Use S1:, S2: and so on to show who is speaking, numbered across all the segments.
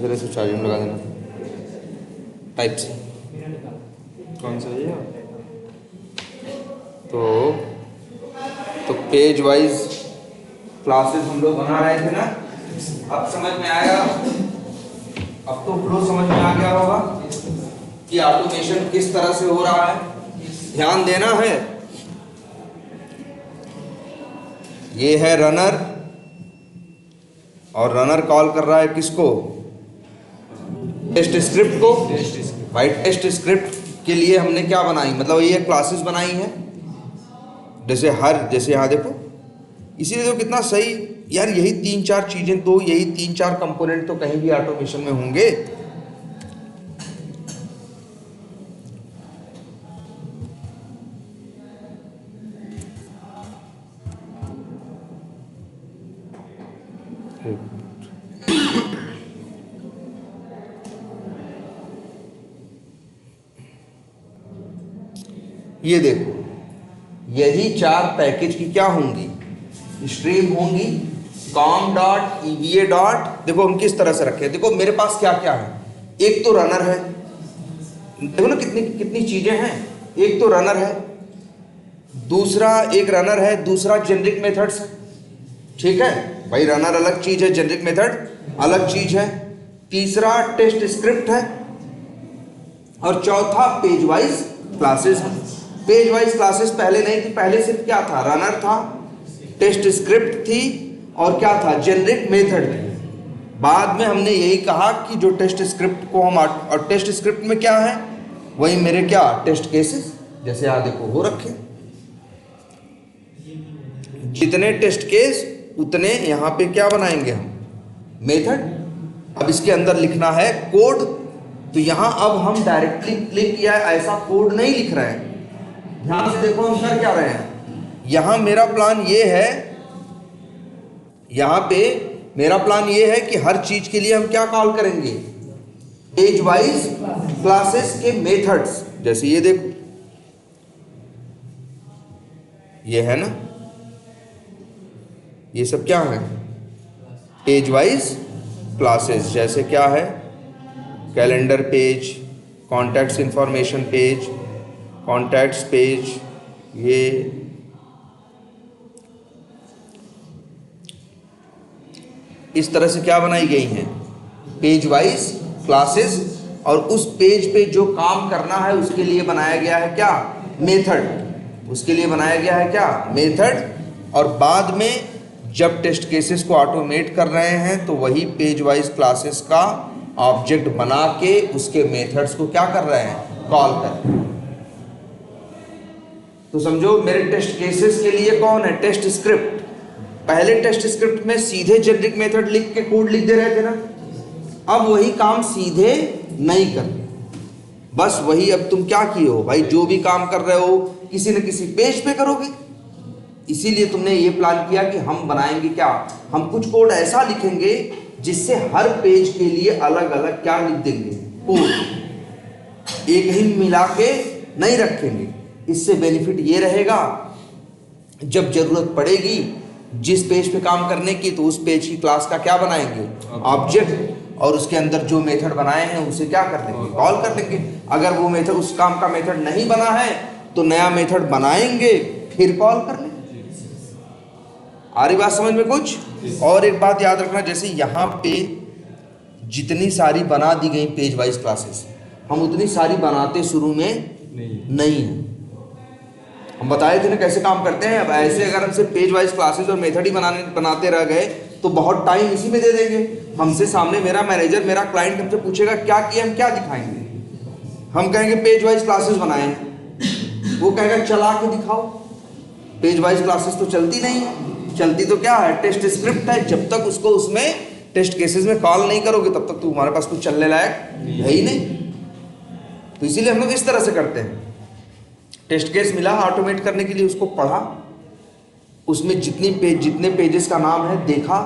S1: अगर इसे चार्जिंग लगा देना टाइप से।
S2: कौन सा ये?
S1: तो पेज वाइज क्लासेस हम लोग बना रहे थे ना, अब समझ में आएगा, अब तो फ्लो समझ में आ गया होगा कि ऑटोमेशन किस तरह से हो रहा है। ध्यान देना है, ये है रनर और रनर कॉल कर रहा है किसको? टेस्ट स्क्रिप्ट को। भाई टेस्ट स्क्रिप्ट के लिए हमने क्या बनाई, मतलब ये क्लासेस बनाई हैं, जैसे यहाँ देखो, इसीलिए तो कितना सही यार, यही 3-4 चीजें, तो यही 3-4 कंपोनेंट तो कहीं भी ऑटोमेशन में होंगे। ये देखो, यही 4 पैकेज की क्या होंगी, स्ट्रीम होंगी, कॉम डॉट ईवीए डॉट। देखो हम किस तरह से रखे, देखो मेरे पास क्या क्या है, एक तो रनर है, देखो ना कितनी कितनी चीजें हैं। एक तो रनर है, दूसरा एक रनर है, दूसरा जेनरिक मेथड्स है, ठीक है भाई, रनर अलग चीज है, जेनरिक मेथड अलग चीज है, तीसरा टेस्ट स्क्रिप्ट है, और चौथा पेज वाइज क्लासेस है। पेज वाइज क्लासेस पहले नहीं थी, पहले सिर्फ क्या था, रनर था, टेस्ट स्क्रिप्ट थी, और क्या था, जेनरिक मेथड थी। बाद में हमने यही कहा कि जो टेस्ट स्क्रिप्ट को हम, और टेस्ट स्क्रिप्ट में क्या है, वही मेरे क्या टेस्ट केसेस, जैसे यहाँ देखो हो रखे, जितने टेस्ट केस उतने यहाँ पे क्या बनाएंगे हम, मेथड। अब इसके अंदर लिखना है कोड, तो यहाँ अब हम डायरेक्टली क्लिक किया है, ऐसा कोड नहीं लिख रहे हैं। ध्यान से देखो हम कर क्या रहे हैं, यहाँ मेरा प्लान ये है, यहाँ पे मेरा प्लान ये है कि हर चीज के लिए हम क्या कॉल करेंगे, पेज वाइज क्लासेस के मेथड्स। जैसे ये देखो, ये है ना, ये सब क्या है, पेज वाइज क्लासेस। जैसे क्या है, calendar page, contacts information page, contacts page, ये इस तरह से क्या बनाई गई हैं, पेज वाइज क्लासेस। और उस पेज पे जो काम करना है उसके लिए बनाया गया है क्या, मेथड, उसके लिए बनाया गया है क्या, मेथड। और बाद में जब टेस्ट केसेस को ऑटोमेट कर रहे हैं तो वही पेज वाइज क्लासेस का ऑब्जेक्ट बना के उसके मेथड्स को क्या कर रहे हैं, कॉल कर रहे हैं। तो समझो मेरे टेस्ट केसेस के लिए कौन है, टेस्ट स्क्रिप्ट। पहले टेस्ट स्क्रिप्ट में सीधे जेनरिक मेथड लिख के कोड लिख दे रहे थे ना, अब वही काम सीधे नहीं कर, बस वही अब तुम क्या किए हो भाई, जो भी काम कर रहे हो किसी न किसी पेज पे करोगे। इसीलिए तुमने ये प्लान किया कि हम बनाएंगे क्या, हम कुछ कोड ऐसा लिखेंगे जिससे हर पेज के लिए अलग अलग क्या लिख देंगे, कोड, एक ही मिला के नहीं रखेंगे। इससे बेनिफिट ये रहेगा, जब जरूरत पड़ेगी जिस पेज पे काम करने की, तो उस पेज की क्लास का क्या बनाएंगे, ऑब्जेक्ट, और उसके अंदर जो मेथड बनाए हैं उसे क्या कर देंगे, कॉल कर लेंगे। अगर वो मेथड, उस काम का मेथड नहीं बना है तो नया मेथड बनाएंगे, फिर कॉल कर लेंगे। आ रही बात समझ में कुछ? और एक बात याद रखना, जैसे यहाँ पे जितनी सारी बना दी गई पेज वाइज क्लासेस, हम उतनी सारी बनाते शुरू में नहीं है। हम बताए थे ना कैसे काम करते हैं। अब ऐसे अगर हमसे पेज वाइज क्लासेस और मेथड ही बनाते रह गए तो बहुत टाइम इसी में दे देंगे। हमसे सामने मेरा मैनेजर, मेरा क्लाइंट हमसे पूछेगा क्या किया, हम क्या दिखाएंगे, हम कहेंगे पेज वाइज क्लासेस बनाए, वो कहेगा चला के दिखाओ। पेज वाइज क्लासेस तो चलती नहीं है, चलती तो क्या है, टेस्ट स्क्रिप्ट है। जब तक उसको उसमें टेस्ट केसेस में कॉल नहीं करोगे तब तक तुम्हारे पास कुछ चलने लायक है ही नहीं। तो इसीलिए हम लोग इस तरह से करते हैं, टेस्ट केस मिला ऑटोमेट करने के लिए, उसको पढ़ा, उसमें जितने पेजेस का नाम है देखा,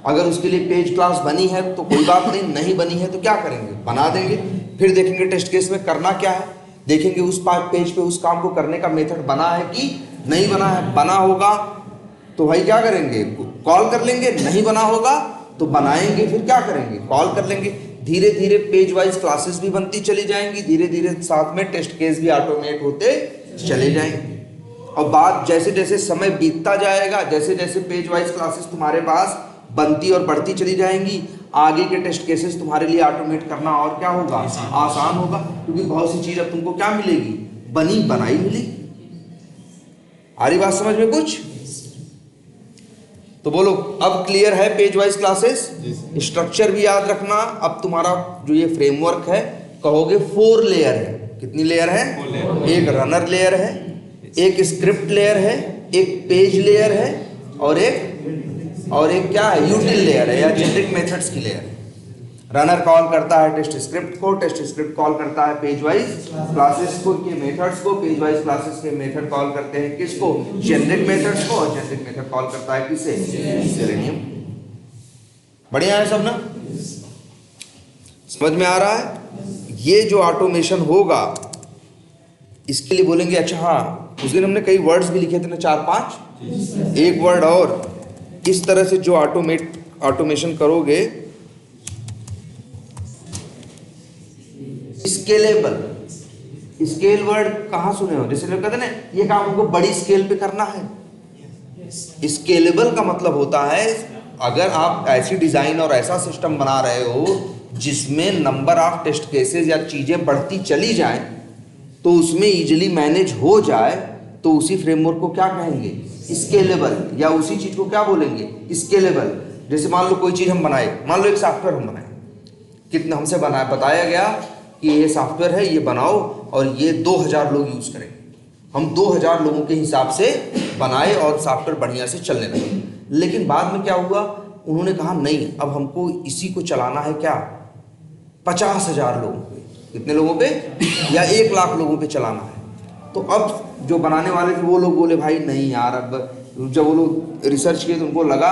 S1: अगर उसके लिए पेज क्लास बनी है तो कोई बात नहीं, नहीं बनी है तो क्या करेंगे, बना देंगे। फिर देखेंगे टेस्ट केस में करना क्या है, देखेंगे उस पेज पे उस काम को करने का मेथड बना है कि नहीं बना है। बना होगा तो भाई क्या करेंगे, कॉल कर लेंगे, नहीं बना होगा तो बनाएंगे, फिर क्या करेंगे, कॉल कर लेंगे। धीरे धीरे पेज वाइज क्लासेस भी बनती चली जाएंगी, धीरे धीरे साथ में टेस्ट केस भी ऑटोमेट होते चले जाएंगे। और बात जैसे जैसे समय बीतता जाएगा, जैसे जैसे पेज वाइज क्लासेस तुम्हारे पास बनती और बढ़ती चली जाएंगी, आगे के टेस्ट केसेस तुम्हारे लिए ऑटोमेट करना और क्या होगा, आसान होगा, क्योंकि बहुत सी चीज अब तुमको क्या मिलेगी, बनी बनाई मिलेगी। आ रही बात समझ में कुछ? तो बोलो अब क्लियर है पेज वाइज क्लासेस? स्ट्रक्चर भी याद रखना। अब तुम्हारा जो ये फ्रेमवर्क है कहोगे 4 लेयर है। कितनी लेयर है? एक रनर लेयर है, एक स्क्रिप्ट लेयर है, एक पेज लेयर है, और एक क्या है, यूटिल लेयर है या जेनरिक मेथड्स की लेयर है। रनर कॉल करता है टेस्ट स्क्रिप्ट को, टेस्ट स्क्रिप्ट कॉल करता है पेज वाइज क्लासेस को के मेथड्स को, पेज वाइज क्लासेस के मेथड कॉल करते हैं किसको, जेनरिक मेथड्स को, और जेनरिक मेथड कॉल करता है किसे, सेलेनियम। बढ़िया है सब ना? समझ में आ रहा है? ये जो ऑटोमेशन होगा इसके लिए बोलेंगे अच्छा हाँ, उस दिन हमने कई वर्ड्स भी लिखे थे ना, 4-5, एक वर्ड और इस तरह से जो ऑटोमेशन करोगे, स्केलेबल। स्केल वर्ड कहाँ सुने हो? जैसे लोग कहते हैं ना ये काम हमको बड़ी स्केल पे करना है। स्केलेबल का मतलब होता है अगर आप ऐसी डिजाइन और ऐसा सिस्टम बना रहे हो जिसमें नंबर ऑफ टेस्ट केसेस या चीजें बढ़ती चली जाएं तो उसमें इजीली मैनेज हो जाए, तो उसी फ्रेमवर्क को क्या कहेंगे, स्केलेबल। या उसी चीज को क्या बोलेंगे, स्केलेबल। जैसे मान लो कोई चीज हम बनाए, मान लो एक सॉफ्टवेयर हम बनाए, कितना हमसे बताया गया कि ये सॉफ्टवेयर है, ये बनाओ और ये 2000 लोग यूज करेंगे। हम 2000 लोगों के हिसाब से बनाए और सॉफ्टवेयर बढ़िया से चलने लगे। लेकिन बाद में क्या हुआ, उन्होंने कहा नहीं, अब हमको इसी को चलाना है क्या, 50,000 लोगों पे, कितने लोगों पे, या 1 लाख लोगों पे चलाना है। तो अब जो बनाने वाले थे वो लोग बोले भाई नहीं यार, अब जब वो लोग रिसर्च किए तो उनको लगा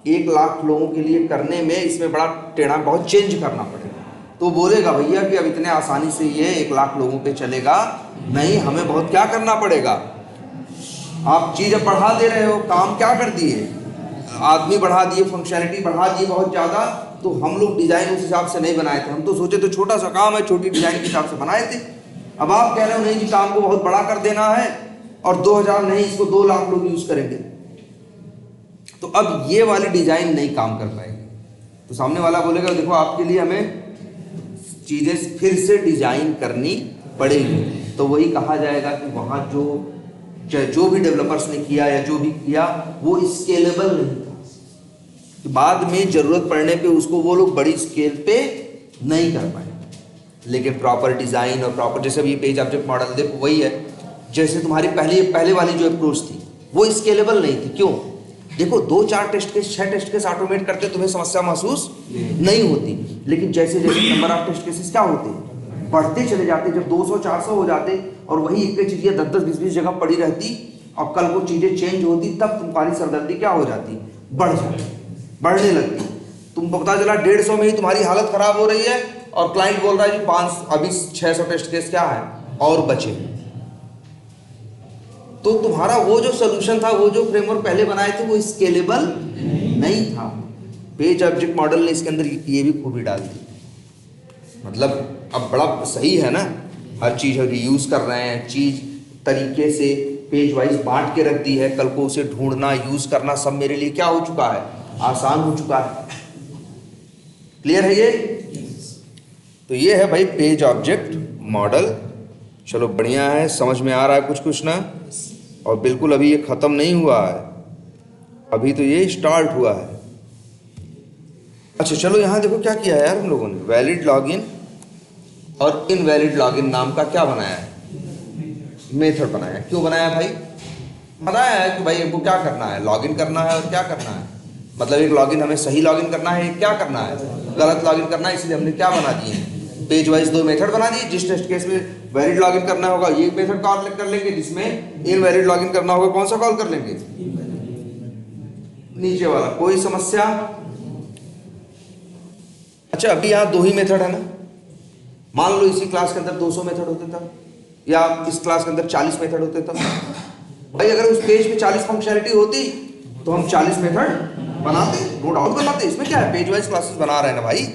S1: 1 लाख लोगों के लिए करने में इसमें बड़ा टेढ़ा, बहुत चेंज करना पड़ेगा। तो बोलेगा भैया कि अब इतने आसानी से ये 1 लाख लोगों पे चलेगा नहीं, हमें बहुत क्या करना पड़ेगा। आप चीज़ बढ़ा दे रहे हो, काम क्या कर दिए, आदमी बढ़ा दिए, फंक्शनैलिटी बढ़ा दिए बहुत ज़्यादा। तो हम लोग डिज़ाइन उस हिसाब से नहीं बनाए थे, हम तो सोचे तो छोटा सा काम है, छोटी डिज़ाइन के हिसाब से बनाए थे। अब आप कह रहे हो नहीं जी काम को बहुत बड़ा कर देना है और 2000 नहीं, इसको 2 लाख लोग यूज़ करेंगे। तो अब ये वाली डिज़ाइन नहीं काम कर पाएगी। तो सामने वाला बोलेगा देखो आपके लिए हमें चीज़ें फिर से डिज़ाइन करनी पड़ेगी। तो वही कहा जाएगा कि वहाँ जो भी डेवलपर्स ने किया या जो भी किया वो स्केलेबल नहीं था, कि बाद में ज़रूरत पड़ने पे उसको वो लोग बड़ी स्केल पे नहीं कर पाए। लेकिन प्रॉपर डिज़ाइन और प्रॉपर, जैसे अभी पेज ऑब्जेक्ट मॉडल देखो वही है, जैसे तुम्हारी पहले वाली जो अप्रोच थी वो स्केलेबल नहीं थी। क्यों? देखो 2-4 test case 6 test case automate करते तुम्हें समस्या महसूस नहीं होती। लेकिन जैसे जैसे नंबर ऑफ टेस्ट केसेस क्या होते, बढ़ते चले जाते, जब 200-400 हो जाते और वही एक चीज़ 10-20 जगह पड़ी रहती और कल को चीज़ें चेंज होती, तब तुम्हारी सरदर्दी क्या हो जाती, बढ़ने लगती। तुमको पता चला 150 में ही तुम्हारी हालत खराब हो रही है और क्लाइंट बोल रहा है जी अभी 600 टेस्ट केस क्या है और बचे। तो तुम्हारा वो जो सोल्यूशन था, वो जो फ्रेमवर्क पहले बनाए थे वो स्केलेबल नहीं था। पेज ऑब्जेक्ट मॉडल ने इसके अंदर ये भी खूबी डाल दी। मतलब अब बड़ा सही है ना, हर चीज़ रीयूज कर रहे हैं, चीज़ तरीके से पेज वाइज बांट के रख दी है, कल को उसे ढूंढना यूज करना सब मेरे लिए क्या हो चुका है, आसान हो चुका है। क्लियर है ये? तो ये है भाई पेज ऑब्जेक्ट मॉडल। चलो बढ़िया है, समझ में आ रहा है कुछ ना। और बिल्कुल अभी ये ख़त्म नहीं हुआ है, अभी तो ये स्टार्ट हुआ है। अच्छा चलो यहाँ देखो क्या किया है यार हम लोगों ने, वैलिड लॉगिन और इनवैलिड लॉगिन नाम का क्या बनाया है, मेथड बनाया है। क्यों बनाया भाई? बनाया है कि भाई हमको क्या करना है, लॉगिन करना है और क्या करना है, मतलब एक लॉगिन हमें सही लॉगिन करना है, एक क्या करना है, गलत लॉगिन करना है। इसलिए हमने क्या बना दिए, पेज वाइज 2 मेथड बना दिए। जिस टेस्ट केस में वैलिड लॉगिन करना होगा ये मेथड कॉल कर लेंगे, जिसमें इनवैलिड लॉगिन करना होगा कौन सा कॉल कर लेंगे, नीचे वाला। कोई समस्या? अच्छा अभी यहाँ 2 ही मेथड है ना, मान लो इसी क्लास के अंदर 200 मेथड होते था या इस क्लास के अंदर 40 मेथड होते था। भाई अगर उस पेज में 40 फंक्शनैलिटी होती तो हम 40 मेथड बनाते, नो डाउट बनाते। इसमें क्या है, पेज वाइज क्लासेस बना रहे हैं ना भाई।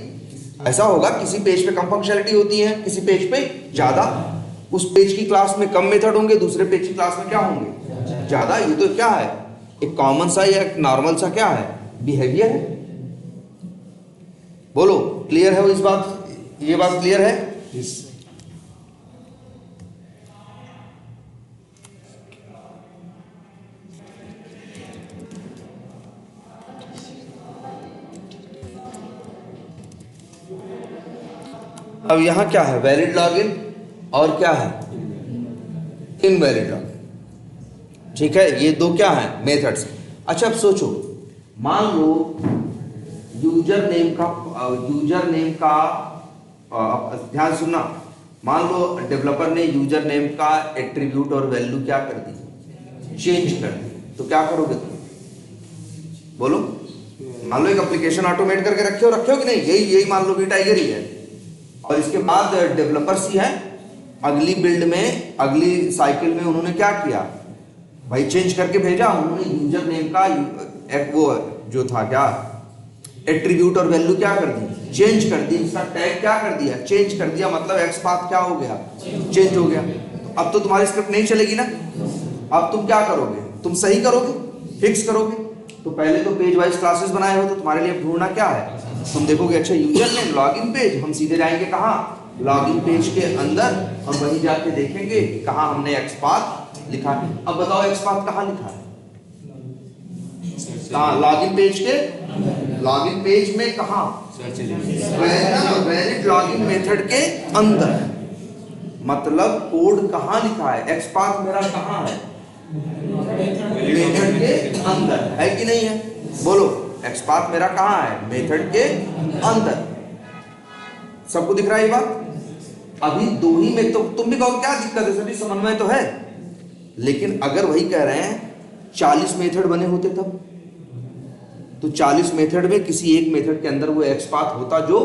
S1: ऐसा होगा, किसी पेज पे कम फंक्शनलिटी होती है, किसी पेज पे ज्यादा। उस पेज की क्लास में कम मेथड होंगे, दूसरे पेज की क्लास में क्या होंगे, ज्यादा। ये तो क्या है, एक कॉमन सा या एक नॉर्मल सा क्या है, बिहेवियर है। बोलो क्लियर है वो, इस बात, ये बात क्लियर है। अब यहां क्या है, वैलिड लॉगिन और क्या है, इनवैलिड लॉगिन। ठीक है, ये दो क्या है, मेथड्स। अच्छा अब सोचो, मान लो यूजर नेम का ध्यान सुनना, मान लो डेवलपर ने यूजर नेम का एट्रीब्यूट और वैल्यू क्या कर दी, चेंज कर दी, तो क्या करोगे तुम, बोलो। मान लो एक एप्लीकेशन ऑटोमेट करके रखे हो कि नहीं, यही मान लो कि टाइगर ही है, और इसके बाद डेवलपर्स ही है, अगली बिल्ड में, अगली साइकिल में उन्होंने क्या किया भाई, चेंज करके भेजा। उन्होंने यूजर नेम का वो जो था क्या एट्रीब्यूट और वैल्यू क्या कर दी, चेंज कर दी। इसका टैग क्या कर दिया, चेंज कर दिया, मतलब एक्स पाथ क्या हो गया, चेंज हो गया। तो अब तो तुम्हारी स्क्रिप्ट नहीं चलेगी ना। अब तुम क्या करोगे, तुम सही करोगे, फिक्स करोगे। तो पहले तो पेज वाइज क्लासेस बनाए हो, तो तुम्हारे लिए ढूंढना क्या है, तुम देखोगे अच्छा यूजर नेम लॉगिन पेज, हम सीधे जाएंगे कहाँ, लॉगिन पेज के अंदर, और वहीं जाके देखेंगे कहाँ हमने एक्स पाथ लिखा है। अब बताओ एक्स पाथ कहाँ लिखा है, कहाँ, लॉगिन पेज के, लॉगिन पेज में कहाँ, वैलिड लॉगिन मेथड के अंदर। मतलब कोड कहाँ लिखा है, एक्स पाथ मेरा कहाँ है, मेथड के अंदर है कि नहीं है, बोलो। एक्स पाथ मेरा कहाँ है, मेथड के अंदर। सबको दिख रहा है ये बात। अभी दो ही में, तो तुम भी कहो क्या दिक्कत है, सभी समन्वय तो है। लेकिन अगर वही कह रहे हैं 40 मेथड बने होते तब, तो 40 मेथड में किसी एक मेथड के अंदर वो एक्स पाथ होता जो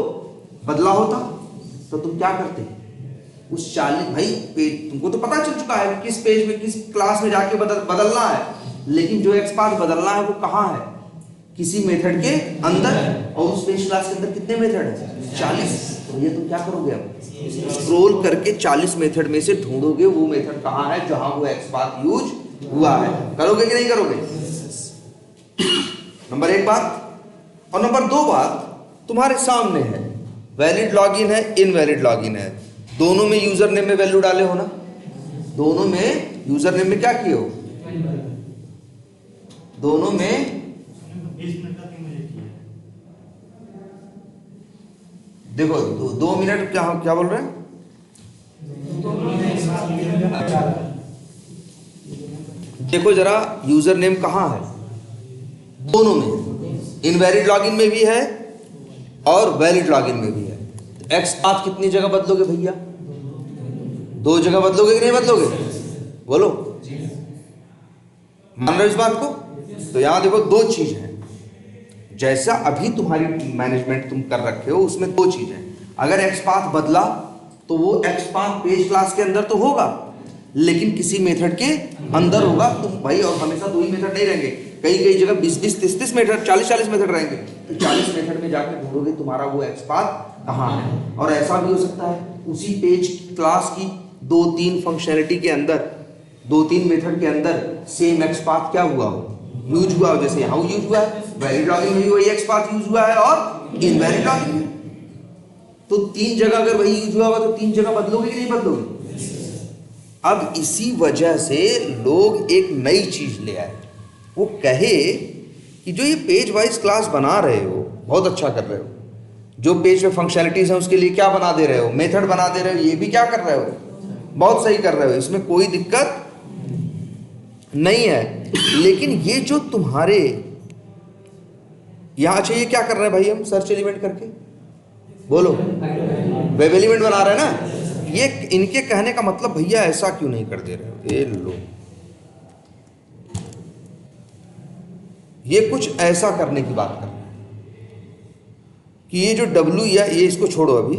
S1: बदला होता, तो तुम क्या करते, उस 40 भाई पेज तुमको तो पता चल चुका है कि किस पेज में, किस क्लास में जाके बदलना है, लेकिन जो एक्स पाथ बदलना है वो कहाँ है, किसी मेथड के अंदर। और उस पेज क्लास के अंदर कितने मेथड है, 40। तो ये तुम क्या करोगे, अब स्क्रॉल करके 40 मेथड में से ढूंढोगे वो मेथड कहाँ है जहां वो एक्स पाथ यूज हुआ है। करोगे कि नहीं करोगे, नंबर एक बात। और नंबर दो बात तुम्हारे सामने है, वैलिड लॉगिन है, इनवैलिड लॉगिन है, दोनों में यूजर नेम में वैल्यू डाले हो ना, दोनों में यूजर नेम में क्या किए हो, दोनों में देखो 2 मिनट क्या बोल रहे हैं, देखो जरा यूजर नेम कहाँ है, दोनों में, इनवैलिड लॉगिन में भी है और वैलिड लॉगिन में भी है। एक्स पाथ कितनी जगह बदलोगे भैया, 2 जगह बदलोगे कि नहीं बदलोगे, बोलो, मान रहे हो इस बात को। तो यहां देखो 2 चीज है, जैसा अभी तुम्हारी मैनेजमेंट तुम कर रखे हो उसमें 2 चीज है। अगर एक्स पाथ बदला तो वो एक्स पाथ पेज क्लास के अंदर तो होगा, लेकिन किसी मेथड के अंदर होगा। तुम भाई और हमेशा 2 ही मेथड नहीं रहेंगे, कई जगह 20-20, 30-30 मेथड, 40-40 मेथड रहेंगे। तो 40 मेथड में जाकर ढूंढोगे तुम्हारा वो एक्स पाथ कहाँ है। और ऐसा भी हो सकता है उसी पेज क्लास की 2-3 फंक्शनलिटी के अंदर, 2-3 मेथड के अंदर सेम एक्स पाथ क्या हुआ हो, यूज हुआ हो। जैसे यहाँ यूज हुआ है, वैलिड लॉगिन में भी वही एक्स पाथ यूज हुआ है और इनवैलिड लॉगिन में। तो 3 जगह अगर वही यूज हुआ होगा तो 3 जगह बदलोगे कि नहीं बदलोगे। अब इसी वजह से लोग एक नई चीज ले आए, वो कहे कि जो ये पेज वाइज क्लास बना रहे हो बहुत अच्छा कर रहे हो, जो पेज में फंक्शनलिटीज है उसके लिए क्या बना दे रहे हो, मेथड बना दे रहे हो, ये भी क्या कर रहे हो, बहुत सही कर रहे हो, इसमें कोई दिक्कत नहीं है। लेकिन ये जो तुम्हारे यहां, अच्छा ये क्या कर रहे हैं भाई, हम सर्च एलिमेंट करके, बोलो, वेब एलिमेंट बना रहे हैं ना। ये इनके कहने का मतलब भैया ऐसा क्यों नहीं कर दे रहे हो, ये लो, ये कुछ ऐसा करने की बात कर रहे हैं कि ये जो W या ये इसको छोड़ो अभी,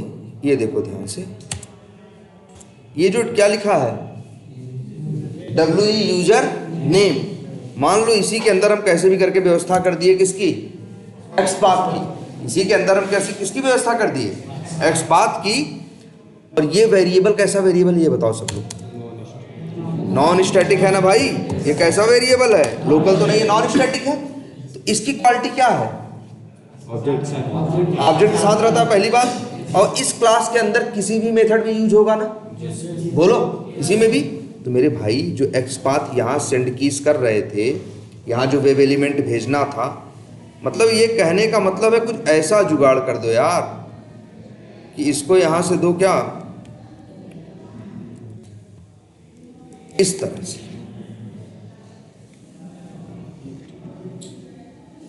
S1: ये देखो ध्यान से, ये जो क्या लिखा है W यूजर नेम, मान लो इसी के अंदर हम कैसे भी करके व्यवस्था कर दिए किसकी, एक्स पाथ की। इसी के अंदर हम कैसी किसकी व्यवस्था कर दी है, एक्स पाथ की। और ये वेरिएबल कैसा वेरिएबल है ये बताओ सब लोग। नॉन स्टैटिक है ना भाई, ये कैसा वेरिएबल है, लोकल तो नहीं है, नॉन स्टैटिक है। तो इसकी क्वालिटी क्या है, ऑब्जेक्ट के साथ रहता है पहली बात। और इस क्लास के अंदर किसी भी मेथड में यूज होगा ना, बोलो इसी में भी। तो मेरे भाई जो एक्स पाथ यहाँ सेंड कीज कर रहे थे, यहाँ जो वेब एलिमेंट भेजना था, मतलब ये कहने का मतलब है कुछ ऐसा जुगाड़ कर दो यार कि इसको यहाँ से दो क्या, इस तरह से।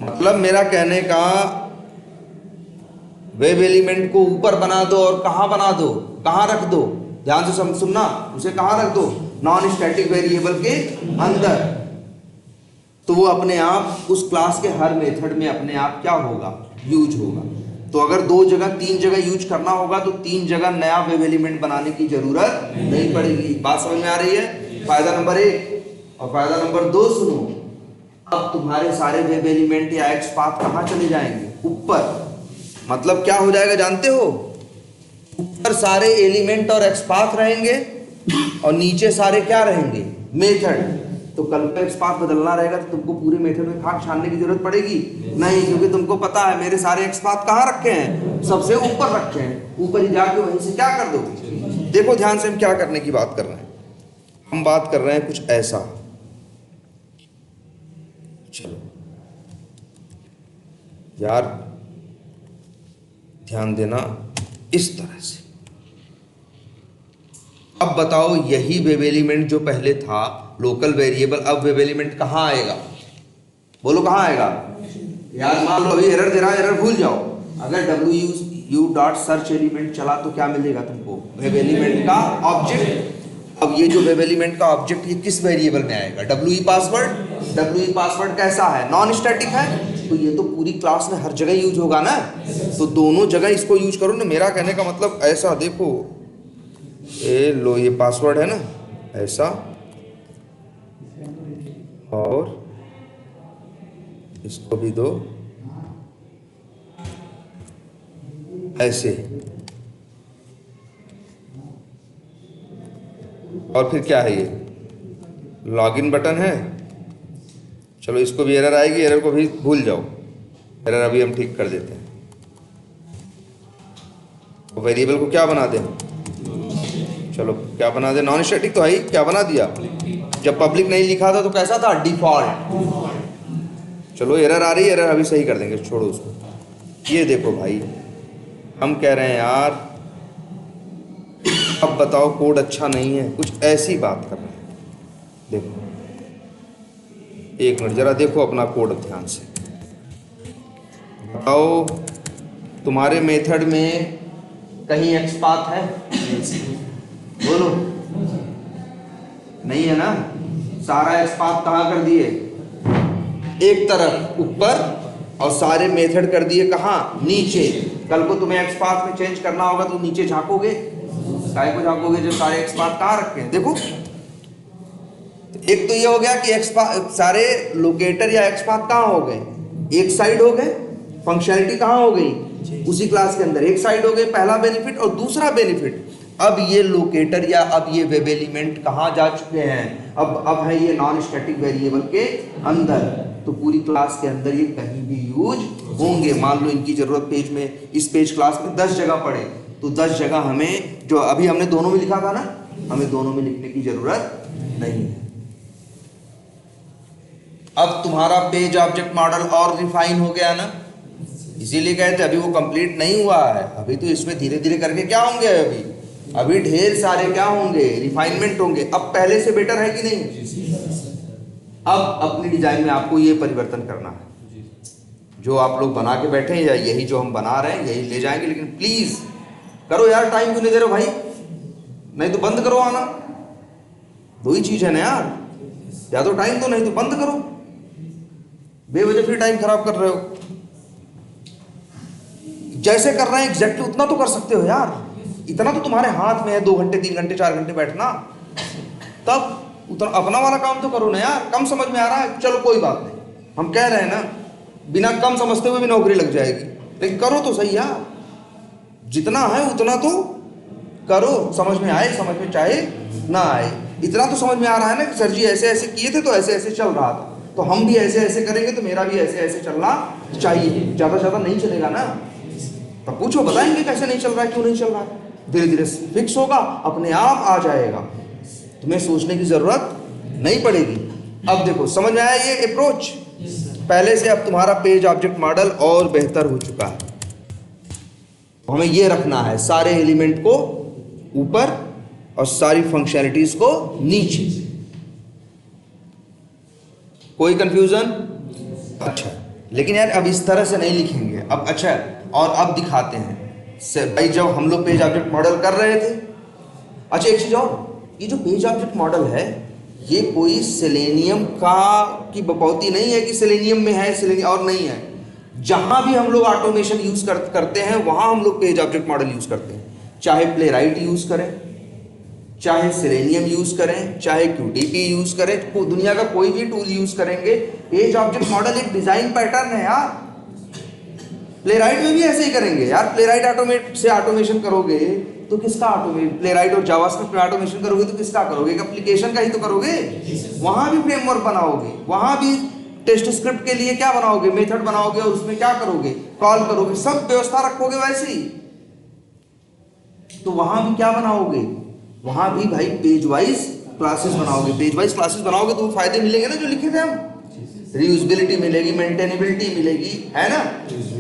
S1: मतलब मेरा कहने का वेब एलिमेंट को ऊपर बना दो और कहाँ बना दो, कहाँ रख दो, ध्यान से सुनना, उसे कहाँ रख दो, नॉन स्टैटिक वेरिएबल के अंदर। तो वो अपने आप उस क्लास के हर मेथड में अपने आप क्या होगा, यूज होगा। तो अगर 2 जगह 3 जगह यूज करना होगा तो 3 जगह नया वेब एलिमेंट बनाने की जरूरत नहीं पड़ेगी। बात समझ में आ रही है? फायदा नंबर 1 और फायदा नंबर 2 सुनो। अब तुम्हारे सारे वेब एलिमेंट या एक्स पाथ कहाँ चले जाएंगे, ऊपर। मतलब क्या हो जाएगा जानते हो, ऊपर सारे एलिमेंट और एक्स पाथ रहेंगे और नीचे सारे क्या रहेंगे, मेथड। तो कल को एक्स पाथ बदलना रहेगा तो तुमको पूरे मेथड में खाक छानने की जरूरत पड़ेगी नहीं, क्योंकि तुमको पता है मेरे सारे एक्स पाथ कहाँ रखे हैं, सबसे ऊपर रखे हैं। ऊपर ही जाके वहीं से क्या कर दो। देखो ध्यान से हम क्या करने की बात कर रहे हैं, हम बात कर रहे हैं कुछ ऐसा। चलो यार ध्यान देना, इस तरह से। अब बताओ यही वेब एलिमेंट जो पहले था लोकल वेरिएबल, अब वेब एलिमेंट कहाँ आएगा, बोलो कहाँ आएगा। यार मान लो अभी एरर दे रहा है, एरर भूल जाओ। अगर wu.search एलिमेंट चला तो क्या मिलेगा तुमको, वेब एलिमेंट का ऑब्जेक्ट। अब ये जो वेब एलिमेंट का ऑब्जेक्ट ये किस वेरिएबल में आएगा, we पासवर्ड। we पासवर्ड कैसा है, नॉन स्टैटिक है। तो ये तो पूरी क्लास में हर जगह यूज होगा ना, तो दोनों जगह इसको यूज करो ना। मेरा कहने का मतलब ऐसा देखो, ये लो ये पासवर्ड है ना ऐसा, और इसको भी दो ऐसे, और फिर क्या है ये लॉगिन बटन है। चलो इसको भी एरर आएगी, एरर को भी भूल जाओ, एरर अभी हम ठीक कर देते हैं। तो वेरिएबल को क्या बना दें, चलो क्या बना दें, नॉन स्टैटिक तो है ही, क्या बना दिया। जब पब्लिक नहीं लिखा था तो कैसा था, डिफॉल्ट। चलो एरर आ रही है, एरर अभी सही कर देंगे, छोड़ो उसको। ये देखो भाई हम कह रहे हैं यार अब बताओ कोड अच्छा नहीं है, कुछ ऐसी बात कर रहे हैं। देखो एक मिनट जरा देखो अपना कोड ध्यान से, बताओ तुम्हारे मेथड में कहीं एक्स पाथ है, बोलो नहीं है ना। सारा एक्स पाथ कहाँ कर दिए, एक तरफ ऊपर, और सारे मेथड कर दिए कहाँ, नीचे। कल को तुम्हें एक्स पाथ में चेंज करना होगा तो नीचे झांकोगे, काय को झांकोगे जो सारे एक्स पाथ कहाँ रखे हैं। देखो एक तो ये हो गया कि एक्स पाथ सारे लोकेटर या एक्स पाथ कहाँ हो गए, एक साइड हो गए। फंक्शनैलिटी कहाँ हो गई, उसी क्लास के अंदर एक साइड हो गए, पहला बेनिफिट। और दूसरा बेनिफिट, अब ये लोकेटर या अब ये वेब एलिमेंट कहाँ जा चुके हैं, अब है ये नॉन स्टैटिक वेरिएबल के अंदर। तो पूरी क्लास के अंदर ये कहीं भी यूज होंगे। मान लो इनकी जरूरत पेज में, इस पेज क्लास में 10 जगह पड़े तो 10 जगह हमें, जो अभी हमने दोनों में लिखा था ना, हमें दोनों में लिखने की जरूरत नहीं है। अब तुम्हारा पेज ऑब्जेक्ट मॉडल और रिफाइन हो गया ना, इसीलिए कहते अभी वो कंप्लीट नहीं हुआ है। अभी तो इसमें धीरे धीरे करके क्या होंगे, अभी ढेर सारे क्या होंगे, रिफाइनमेंट होंगे। अब पहले से बेटर है कि नहीं। अब अपनी डिजाइन में आपको ये परिवर्तन करना है, जो आप लोग बना के बैठे हैं या यही जो हम बना रहे हैं यही ले जाएंगे। लेकिन प्लीज करो यार, टाइम क्यों नहीं दे रहे हो भाई, नहीं तो बंद करो आना। दो ही चीज है ना यार, या तो टाइम दो नहीं तो बंद करो। बेवजह फिर टाइम खराब कर रहे हो। जैसे कर रहे हैं एग्जैक्टली उतना तो कर सकते हो यार, इतना तो तुम्हारे हाथ में है। 2 घंटे 3 घंटे 4 घंटे बैठना, तब उतना अपना वाला काम तो करो ना यार। कम समझ में आ रहा है, चलो कोई बात नहीं, हम कह रहे हैं ना बिना कम समझते हुए भी नौकरी लग जाएगी। लेकिन करो तो सही यार, जितना है उतना तो करो, समझ में आए समझ में चाहे ना आए, इतना तो समझ में आ रहा है ना कि सर जी ऐसे ऐसे किए थे तो ऐसे ऐसे चल रहा था, तो हम भी ऐसे ऐसे करेंगे तो मेरा भी ऐसे ऐसे चलना चाहिए। ज़्यादा ज़्यादा नहीं चलेगा ना, तो पूछो बताएंगे कैसे नहीं चल रहा है, क्यों नहीं चल रहा है, धीरे धीरे फिक्स होगा, अपने आप आ जाएगा, तुम्हें सोचने की ज़रूरत नहीं पड़ेगी। अब देखो समझ में आया ये अप्रोच, पहले से अब तुम्हारा पेज ऑब्जेक्ट मॉडल और बेहतर हो चुका है। हमें ये रखना है सारे एलिमेंट को ऊपर और सारी फंक्शनैलिटीज को नीचे। कोई कंफ्यूजन? अच्छा, लेकिन यार अब इस तरह से नहीं लिखेंगे अब। अच्छा, और अब दिखाते हैं भाई, जब हम लोग पेज ऑब्जेक्ट मॉडल कर रहे थे, अच्छा एक चीज और, ये जो पेज ऑब्जेक्ट मॉडल है ये कोई सेलेनियम की बपौती नहीं है कि सेलेनियम में है सेलेनियम और नहीं है। जहां भी हम लोग ऑटोमेशन यूज करते हैं वहां हम लोग पेज ऑब्जेक्ट मॉडल यूज करते हैं, चाहे प्लेराइट यूज करें, चाहे सेलेनियम यूज करें, चाहे QTP यूज करें, दुनिया का कोई भी टूल यूज करेंगे, पेज ऑब्जेक्ट मॉडल एक डिजाइन पैटर्न है यार। प्लेराइट में भी ऐसे ही करेंगे यार, प्लेराइट से ऑटोमेशन करोगे तो किसका प्लेराइट और जावास्क्रिप्ट में ऑटोमेशन करोगे तो किसका करोगे, एक एप्लीकेशन का ही तो करोगे। वहां भी फ्रेमवर्क बनाओगे, वहां भी टेस्ट स्क्रिप्ट के लिए क्या बनाओगे, मेथड बनाओगे और उसमें क्या करोगे, कॉल करोगे, सब व्यवस्था रखोगे वैसे ही। तो वहां भी क्या बनाओगे, वहां भी भाई पेज वाइज क्लासेस बनाओगे। पेज वाइज क्लासेस बनाओगे तो वो फायदे मिलेंगे ना जो लिखे थे हम, रीयूजेबिलिटी मिलेगी, मेंटेनेबिलिटी मिलेगी, है ना,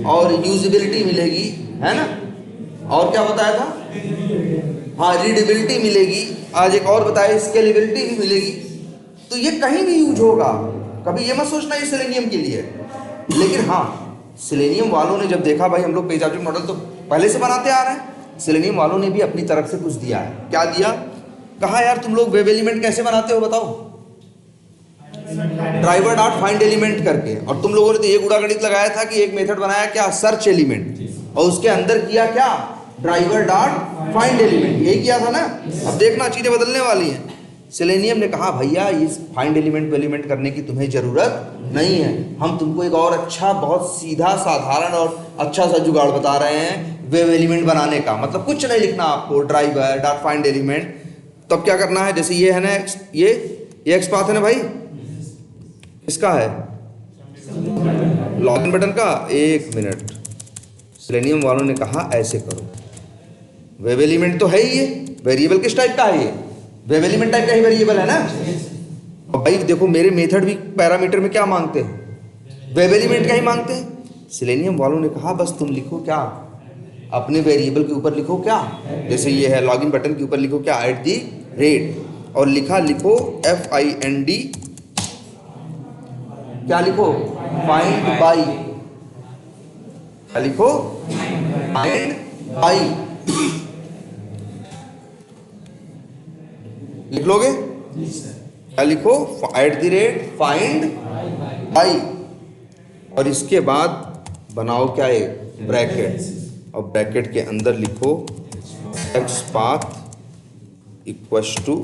S1: और यूजेबिलिटी मिलेगी, है ना, और क्या बताया था, हाँ रीडेबिलिटी मिलेगी, आज एक और बताया स्केलेबिलिटी भी मिलेगी। तो ये कहीं भी यूज होगा, कभी ये मत सोचना ये सेलेनियम के लिए। लेकिन हाँ, सेलेनियम वालों ने जब देखा भाई हम लोग पेज ऑब्जेक्ट मॉडल तो पहले से बनाते आ रहे हैं, सेलेनियम वालों ने भी अपनी तरफ से कुछ दिया है। क्या दिया, कहा यार तुम लोग वेब एलिमेंट कैसे बनाते हो बताओ, ड्राइवर डॉट फाइंड एलिमेंट करके, और तुम लोगों ने तो ये गुड़ा गणित लगाया था कि एक मेथड बनाया क्या, सर्च एलिमेंट, और उसके अंदर किया क्या, ड्राइवर डॉट फाइंड एलिमेंट, यही किया था ना। अब देखना चीजें बदलने वाली हैं। सेलेनियम ने कहा भैया इस फाइंड एलिमेंट करने की तुम्हें जरूरत नहीं है, हम तुमको एक और अच्छा बहुत सीधा साधारण और अच्छा सा जुगाड़ बता रहे हैं वेब एलिमेंट बनाने का। मतलब कुछ नहीं लिखना आपको, ड्राइवर डॉट फाइंड एलिमेंट। तब क्या करना है, जैसे ये है ना, ये एक्स पाथ है ना भाई, इसका है लॉगिन बटन का, एक मिनट, सेलेनियम वालों ने कहा ऐसे करो, वेब एलिमेंट तो है ही, ये वेरिएबल किस टाइप का है, ये वेब एलिमेंट टाइप का ही वेरिएबल है ना। और भाई देखो मेरे मेथड भी पैरामीटर में क्या मांगते हैं, वेब एलिमेंट का ही मांगते हैं। सेलेनियम वालों ने कहा बस तुम लिखो क्या, अपने वेरिएबल के ऊपर लिखो क्या, जैसे ये है लॉगिन बटन के ऊपर लिखो क्या, @, और लिखो FIND, क्या लिखो, फाइंड बाई, क्या लिखो, फाइंड बाई, लिख लोगे, क्या लिखो, @find बाई, और इसके बाद बनाओ क्या, एक ब्रैकेट, और ब्रैकेट के अंदर लिखो XPath इक्वल्स टू,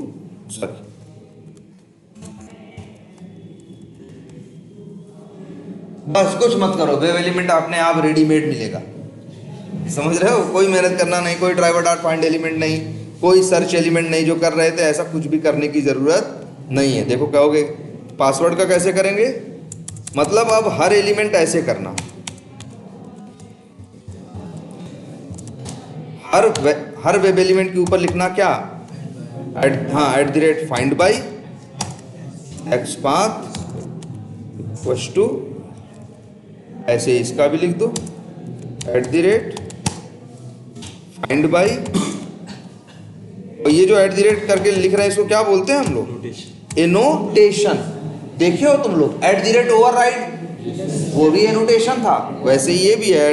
S1: बस कुछ मत करो, वेब एलिमेंट अपने आप रेडीमेड मिलेगा। समझ रहे हो, कोई मेहनत करना नहीं, कोई ड्राइवर डॉट फाइंड एलिमेंट नहीं, कोई सर्च एलिमेंट नहीं, जो कर रहे थे ऐसा कुछ भी करने की जरूरत नहीं है। देखो कहोगे पासवर्ड का कैसे करेंगे, मतलब अब हर एलिमेंट ऐसे करना, हर वेब एलिमेंट के ऊपर लिखना क्या, हाँ @find by XPath equals to, ऐसे इसका भी लिख दो @find by, और ये जो @ करके लिख रहे हैं इसको क्या बोलते हैं हम लोग, एनोटेशन। देखे हो तुम लोग @ ओवरराइड, वो भी एनोटेशन था, वैसे ये भी है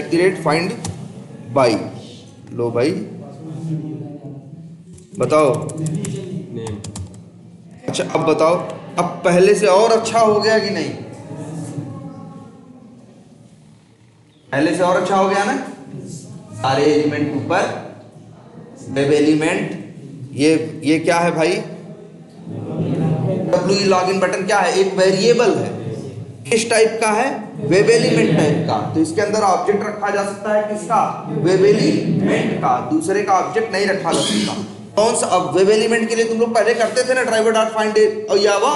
S1: @find by। लो भाई बताओ, अच्छा अब बताओ, अब पहले से और अच्छा हो गया कि नहीं, पहले से और अच्छा हो गया ना, सारे एलिमेंट ऊपर वेब एलिमेंट, ये क्या है भाई, WE लॉगिन बटन क्या है, एक वेरिएबल है, किस टाइप का है, वेब एलिमेंट टाइप का, तो इसके अंदर ऑब्जेक्ट रखा जा सकता है किसका, वेब एलिमेंट का, दूसरे का ऑब्जेक्ट नहीं रखा जा सकता। कौन सा, अब वेब एलिमेंट के लिए तुम लोग पहले करते थे ना ड्राइवर डॉट फाइंड और जावा,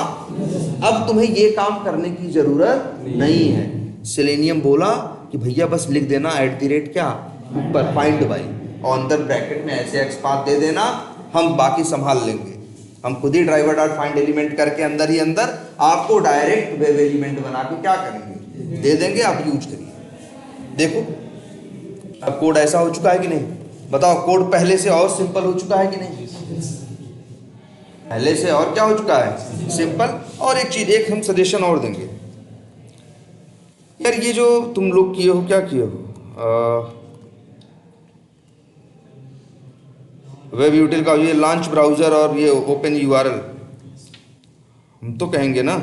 S1: अब तुम्हें ये काम करने की जरूरत नहीं है। सेलेनियम बोला कि भैया बस लिख देना @ क्या ऊपर फाइंड बाई और अंदर ब्रैकेट में ऐसे एक्स पाथ दे देना, हम बाकी संभाल लेंगे। हम खुद ही ड्राइवर डॉट फाइंड एलिमेंट करके अंदर ही अंदर आपको डायरेक्ट वेब एलिमेंट बना के क्या करेंगे, दे देंगे, आप यूज करिए। देखो अब कोड ऐसा हो चुका है कि नहीं, बताओ कोड पहले से और सिंपल हो चुका है कि नहीं, पहले से और क्या हो चुका है, सिंपल। और एक चीज, एक हम सजेशन और देंगे यार, ये जो तुम लोग किए हो, क्या किए हो, वेब यूटिल का ये लॉन्च ब्राउज़र और ये ओपन यूआरएल, हम तो कहेंगे ना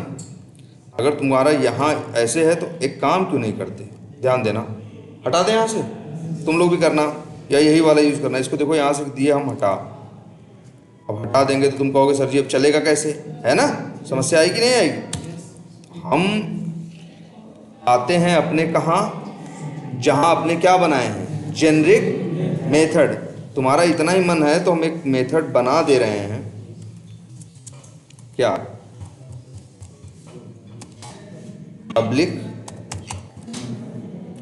S1: अगर तुम्हारा यहाँ ऐसे है तो एक काम क्यों नहीं करते, ध्यान देना, हटा दें यहाँ से, तुम लोग भी करना या यही वाला यूज़ करना। इसको देखो यहाँ से दिए हम हटा, अब हटा देंगे तो तुम कहोगे सर जी अब चलेगा कैसे, है ना, समस्या आएगी नहीं आएगी। हम आते हैं अपने कहाँ, जहाँ अपने क्या बनाए हैं, जेनरिक मेथड। तुम्हारा इतना ही मन है तो हम एक मेथड बना दे रहे हैं, क्या, पब्लिक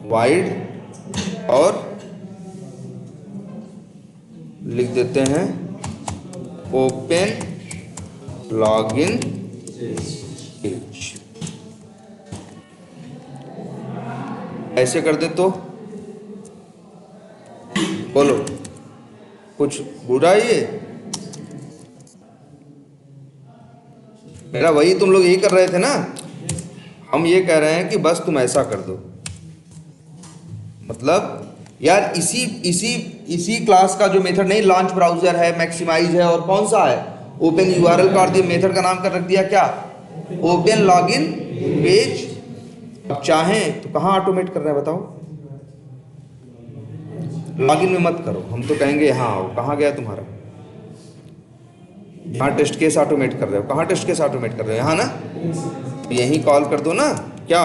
S1: वाइड और लिख देते हैं ओपन लॉगिन पेज। ऐसे कर दे तो बोलो कुछ बुरा है ये, मेरा वही तुम लोग यही कर रहे थे ना, हम ये कह रहे हैं कि बस तुम ऐसा कर दो। मतलब यार इसी क्लास का जो मेथड नहीं, लॉन्च ब्राउजर है, मैक्सिमाइज है और कौन सा है, ओपन यूआरएल का दिया, मेथड का नाम कर रख दिया क्या, ओपन लॉगिन पेज। अब चाहें तो कहाँ ऑटोमेट कर रहे हैं बताओ, लॉगिन में मत करो, हम तो कहेंगे हाँ कहाँ गया तुम्हारा, यहाँ टेस्ट केस ऑटोमेट कर रहे हो, कहाँ टेस्ट केस ऑटोमेट कर रहे हो, यहाँ ना, तो यहीं कॉल कर दो ना, क्या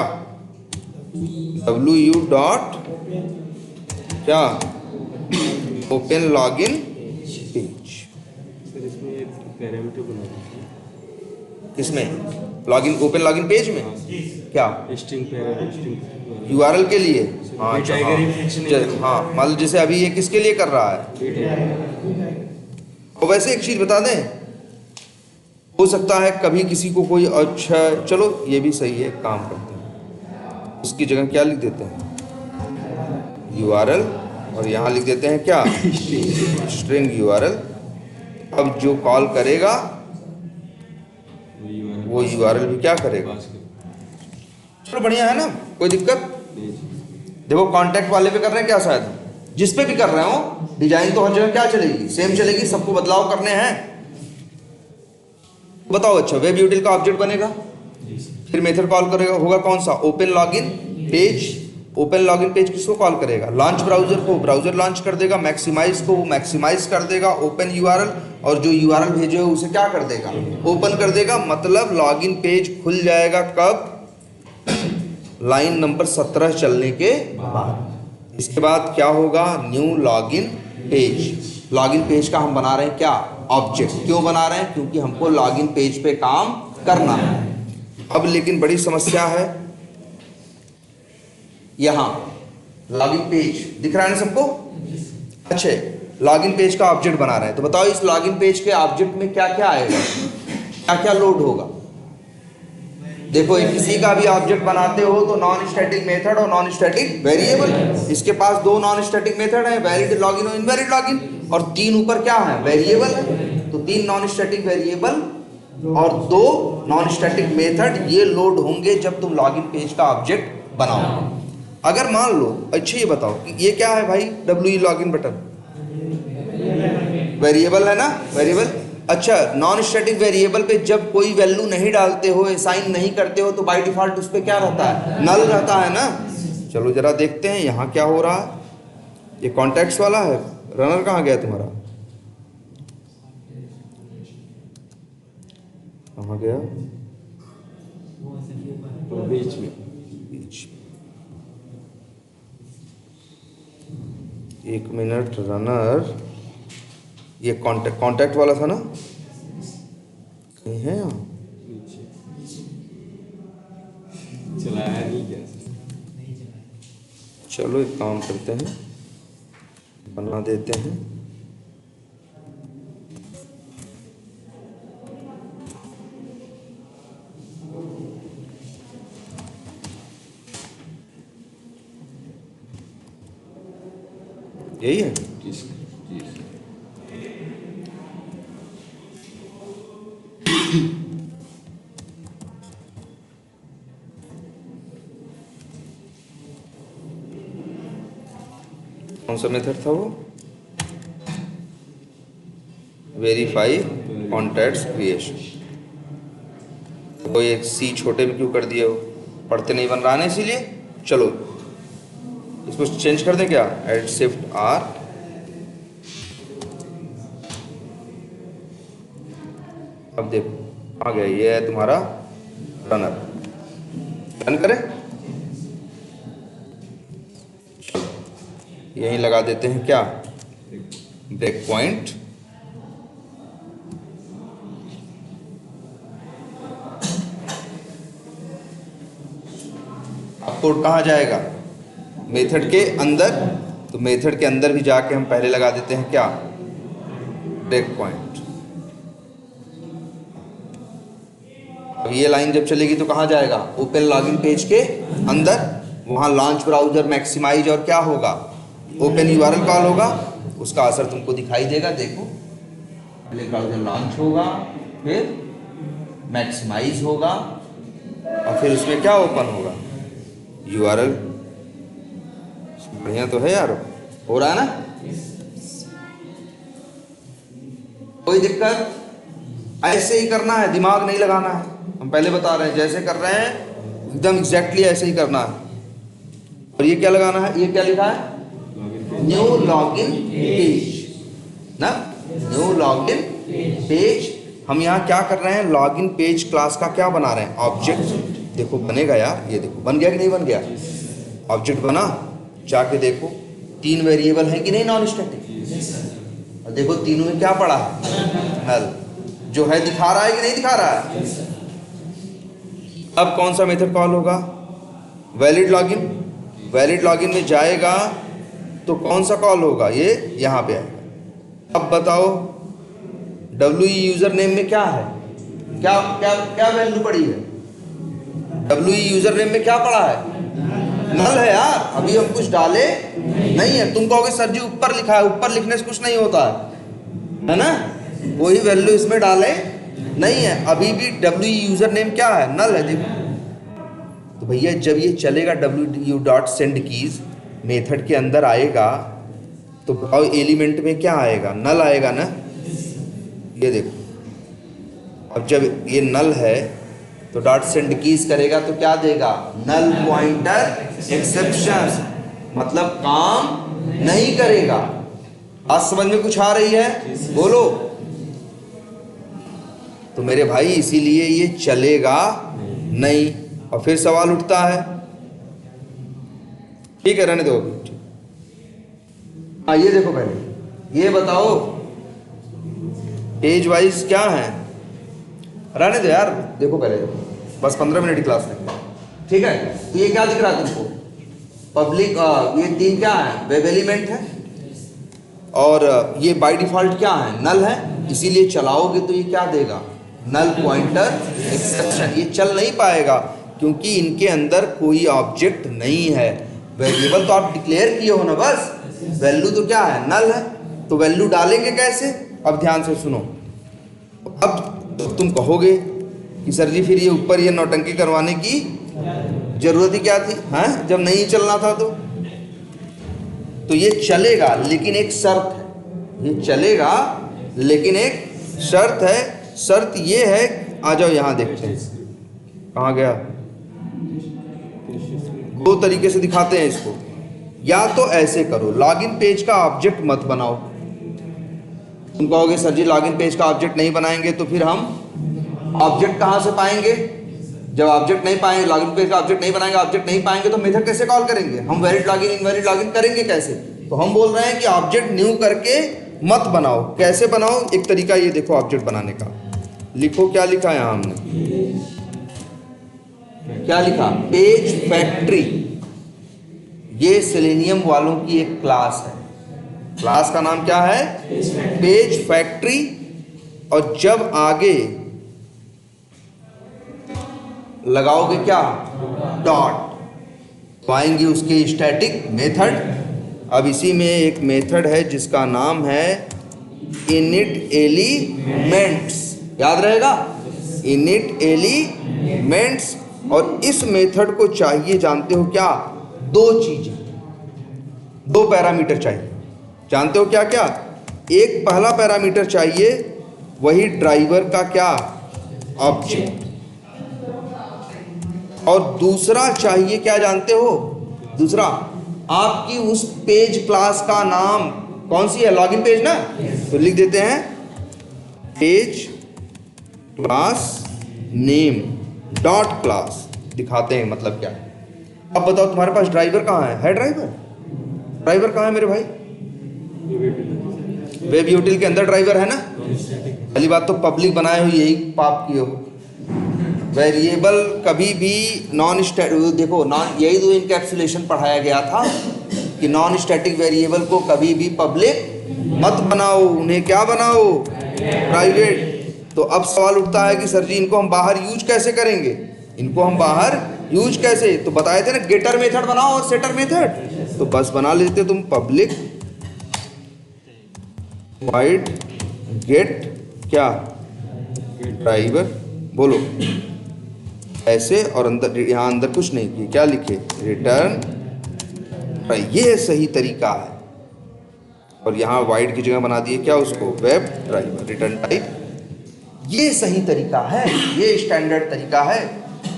S1: WU डॉट क्या ओपन लॉगिन पेज। किसमें, लॉगिन ओपन लॉगिन पेज में क्या, यूआरएल के लिए, हाँ हाँ, मान लो जैसे अभी ये किसके लिए कर रहा है। और वैसे एक चीज बता दें, हो सकता है कभी किसी को कोई, अच्छा चलो ये भी सही है, काम करते हैं, इसकी जगह क्या लिख देते हैं URL और यहाँ लिख देते हैं क्या स्ट्रिंग URL। अब जो कॉल करेगा वो URL भी क्या करेगा, चलो बढ़िया है ना, कोई दिक्कत। देखो कॉन्टैक्ट वाले पे कर रहे हैं क्या, शायद जिस पे भी कर रहे हो डिजाइन तो हर जगह क्या चलेगी, सेम चलेगी, सबको बदलाव करने हैं। बताओ अच्छा, वेब यूटिल का ऑब्जेक्ट बनेगा, फिर मेथड कॉल करेगा, होगा कौन सा, open login page. Open login page किसको कॉल करेगा, लॉन्च ब्राउजर को, ब्राउजर लॉन्च कर देगा, मैक्सिमाइज को वो मैक्सिमाइज कर देगा, ओपन यूआरएल और जो यूआरएल भेजे हो उसे क्या कर देगा, ओपन कर देगा। मतलब लॉगिन पेज खुल जाएगा कब, लाइन नंबर 17 चलने के बाद। इसके बाद क्या होगा, new login page. Login page का हम बना रहे हैं क्या, ऑब्जेक्ट। क्यों बना रहे हैं, क्योंकि हमको लॉगिन पेज पे काम करना है। अब लेकिन बड़ी समस्या है, यहाँ लॉगिन पेज दिख रहा है ना सबको, अच्छा लॉगिन पेज का ऑब्जेक्ट बना रहे हैं, तो बताओ इस लॉगिन पेज के ऑब्जेक्ट में क्या क्या आएगा, क्या क्या लोड होगा। देखो किसी का भी ऑब्जेक्ट बनाते हो तो नॉन स्टैटिक मेथड और नॉन स्टैटिक वेरिएबल, इसके पास दो नॉन स्टैटिक मेथड है, वैलिड लॉगिन और इनवैलिड लॉगिन, और तीन ऊपर क्या है, वेरिएबल है। तो तीन नॉन स्टैटिक वेरिएबल और दो नॉन स्टैटिक मेथड, ये लोड होंगे जब तुम लॉगिन पेज का ऑब्जेक्ट बनाओ। अगर मान लो, अच्छा ये बताओ कि ये क्या है भाई, WE लॉगिन बटन वेरिएबल है ना, वेरिएबल। अच्छा नॉन स्टैटिक वेरिएबल पे जब कोई वैल्यू नहीं डालते हो, असाइन नहीं करते हो, तो बाय डिफॉल्ट उस पे क्या रहता है, नल रहता है ना। चलो जरा देखते हैं यहाँ क्या हो रहा है। ये कॉन्टेक्स्ट वाला है, रनर कहाँ गया तुम्हारा, कहाँ गया, बीच में, एक मिनट, रनर ये कॉन्टैक्ट वाला था ना, कहीं है यहाँ?
S2: चलाया नहीं क्या?
S1: चलो एक काम करते हैं, बना देते हैं। यही है। कौन सा मेथड था वो? Verify contacts creation. तो एक सी छोटे में क्यों कर दिया हो? पढ़ते नहीं बन रहा है ना, इसीलिए। चलो इसको चेंज कर दें क्या? एड शिफ्ट आर, अब देखो आ गया, ये है तुम्हारा रनर। रन करें, यहीं लगा देते हैं क्या? Break point. अब कोड कहाँ जाएगा? मेथड के अंदर। तो मेथड के अंदर भी जाके हम पहले लगा देते हैं क्या? Break point. अब ये लाइन जब चलेगी तो कहाँ जाएगा? ओपन लॉगिन पेज के अंदर। वहाँ लॉन्च ब्राउजर, मैक्सिमाइज और क्या होगा? ओपन यूआरएल कॉल होगा। उसका असर तुमको दिखाई देगा। देखो पहले ब्राउजर लॉन्च होगा, फिर मैक्सिमाइज होगा, और फिर उसमें क्या ओपन होगा? यूआरएल। बढ़िया तो है यार, हो रहा है ना? कोई दिक्कत? ऐसे ही करना है, दिमाग नहीं लगाना है। हम पहले बता रहे हैं, जैसे कर रहे हैं एकदम एग्जैक्टली ऐसे ही करना है। और ये क्या लगाना है? ये क्या लिखा है? न्यू लॉगिन पेज ना, न्यू लॉगिन पेज। हम यहाँ क्या कर रहे हैं? लॉगिन पेज क्लास का क्या बना रहे हैं? ऑब्जेक्ट। देखो बनेगा यार, ये देखो बन गया कि नहीं बन गया? ऑब्जेक्ट बना, जाके देखो 3 वेरिएबल है कि नहीं नॉन स्टैटिक। और देखो तीनों में क्या पड़ा है? नल। जो है दिखा रहा है कि नहीं दिखा रहा है? अब कौन सा मेथड कॉल होगा? Valid login. वैलिड लॉगिन में जाएगा तो कौन सा कॉल होगा? ये यहाँ पे आएगा। अब बताओ WE यूजर नेम में क्या है? क्या क्या क्या वैल्यू पड़ी है? WE यूजर नेम में क्या पड़ा है? नल है यार, अभी हम कुछ डाले नहीं है। तुम कहोगे सर जी ऊपर लिखा है, ऊपर लिखने से कुछ नहीं होता है ना? वही वैल्यू इसमें डाले नहीं है। अभी भी WE यूजर नेम क्या है? नल है। देखो तो भैया जब ये चलेगा WU.SendKeys मेथड के अंदर आएगा तो एलिमेंट में क्या आएगा? नल आएगा ना। ये देखो अब जब ये नल है तो .SendKeys करेगा तो क्या देगा? नल पॉइंटर एक्सेप्शन, मतलब काम नहीं करेगा। आज समझ में कुछ आ रही है? बोलो। तो मेरे भाई इसीलिए ये चलेगा नहीं। और फिर सवाल उठता है, ठीक है रहने दो। हाँ ये देखो पहले ये बताओ पेज वाइज क्या है? रहने दो यार, देखो पहले बस 15 मिनट की क्लास है, ठीक है? तो ये क्या दिख रहा है तुमको? पब्लिक, ये 3 क्या है? वेब एलिमेंट है। और ये बाय डिफॉल्ट क्या है? नल है। इसीलिए चलाओगे तो ये क्या देगा? Null pointer exception. ये चल नहीं पाएगा क्योंकि इनके अंदर कोई ऑब्जेक्ट नहीं है। वेरिएबल तो आप डिक्लेयर किए हो ना, बस वैल्यू तो क्या है? नल है। तो वैल्यू डालेंगे कैसे? अब ध्यान से सुनो। अब तुम कहोगे कि सर जी फिर ये ऊपर ये नौटंकी करवाने की जरूरत ही क्या थी? हैं, जब नहीं चलना था तो ये चलेगा लेकिन एक शर्त है। ये चलेगा लेकिन एक शर्त है। शर्त ये है, आ जाओ यहाँ देखते हैं कहाँ गया। 2 तरीके से दिखाते हैं इसको। या तो ऐसे करो, लॉगिन पेज का ऑब्जेक्ट मत बनाओ। तुम कहोगे सर जी लॉगिन पेज का ऑब्जेक्ट नहीं बनाएंगे तो फिर हम ऑब्जेक्ट कहाँ से पाएंगे? जब ऑब्जेक्ट नहीं पाएंगे, लॉगिन पेज का ऑब्जेक्ट नहीं बनाएंगे, ऑब्जेक्ट नहीं पाएंगे तो मेथड कैसे कॉल करेंगे? हम वैलिड लॉगिन इनवैलिड लॉगिन करेंगे कैसे? तो हम बोल रहे हैं कि ऑब्जेक्ट न्यू करके मत बनाओ। कैसे बनाओ? एक तरीका ये देखो ऑब्जेक्ट बनाने का। लिखो, क्या लिखा है हमने, क्या लिखा? Page factory. ये सेलेनियम वालों की एक क्लास है। क्लास का नाम क्या है? Page factory. और जब आगे लगाओगे क्या? डॉट, तो आएंगे उसके स्टैटिक मेथड। अब इसी में एक मेथड है जिसका नाम है इनिट एलिमेंट्स। याद रहेगा? Init elements. और इस मेथड को चाहिए, जानते हो क्या? दो चीजें, दो पैरामीटर चाहिए। जानते हो क्या क्या? एक पहला पैरामीटर चाहिए, वही ड्राइवर का क्या? ऑब्जेक्ट। और दूसरा चाहिए क्या, जानते हो? दूसरा, आपकी उस पेज क्लास का नाम कौन सी है? लॉगिन पेज ना। तो लिख देते हैं page class name dot class. दिखाते हैं मतलब क्या है। अब बताओ तुम्हारे पास ड्राइवर कहाँ है ड्राइवर? ड्राइवर कहाँ है मेरे भाई? वेब यूटिल के अंदर ड्राइवर है ना। पहली बात तो पब्लिक बनाए हो, यही पाप किए हो। वेरिएबल कभी भी नॉन स्टैटिक, देखो नॉन, यही तो इनकैप्सुलेशन पढ़ाया गया था कि नॉन स्टैटिक वेरिएबल को कभी भी पब्लिक मत बनाओ, उन्हें क्या बनाओ? प्राइवेट। तो अब सवाल उठता है कि सर जी इनको हम बाहर यूज कैसे करेंगे? इनको हम बाहर यूज कैसे? तो बताए थे ना, गेटर मेथड बनाओ और सेटर मेथड। तो बस बना लेते तुम पब्लिक वाइड गेट क्या? ड्राइवर। बोलो ऐसे, और अंदर, यहाँ अंदर कुछ नहीं किया, क्या लिखे? रिटर्न। ये सही तरीका है। और यहाँ वाइड की जगह बना दिए क्या उसको? Web driver. रिटर्न टाइप, ये सही तरीका है, ये स्टैंडर्ड तरीका है।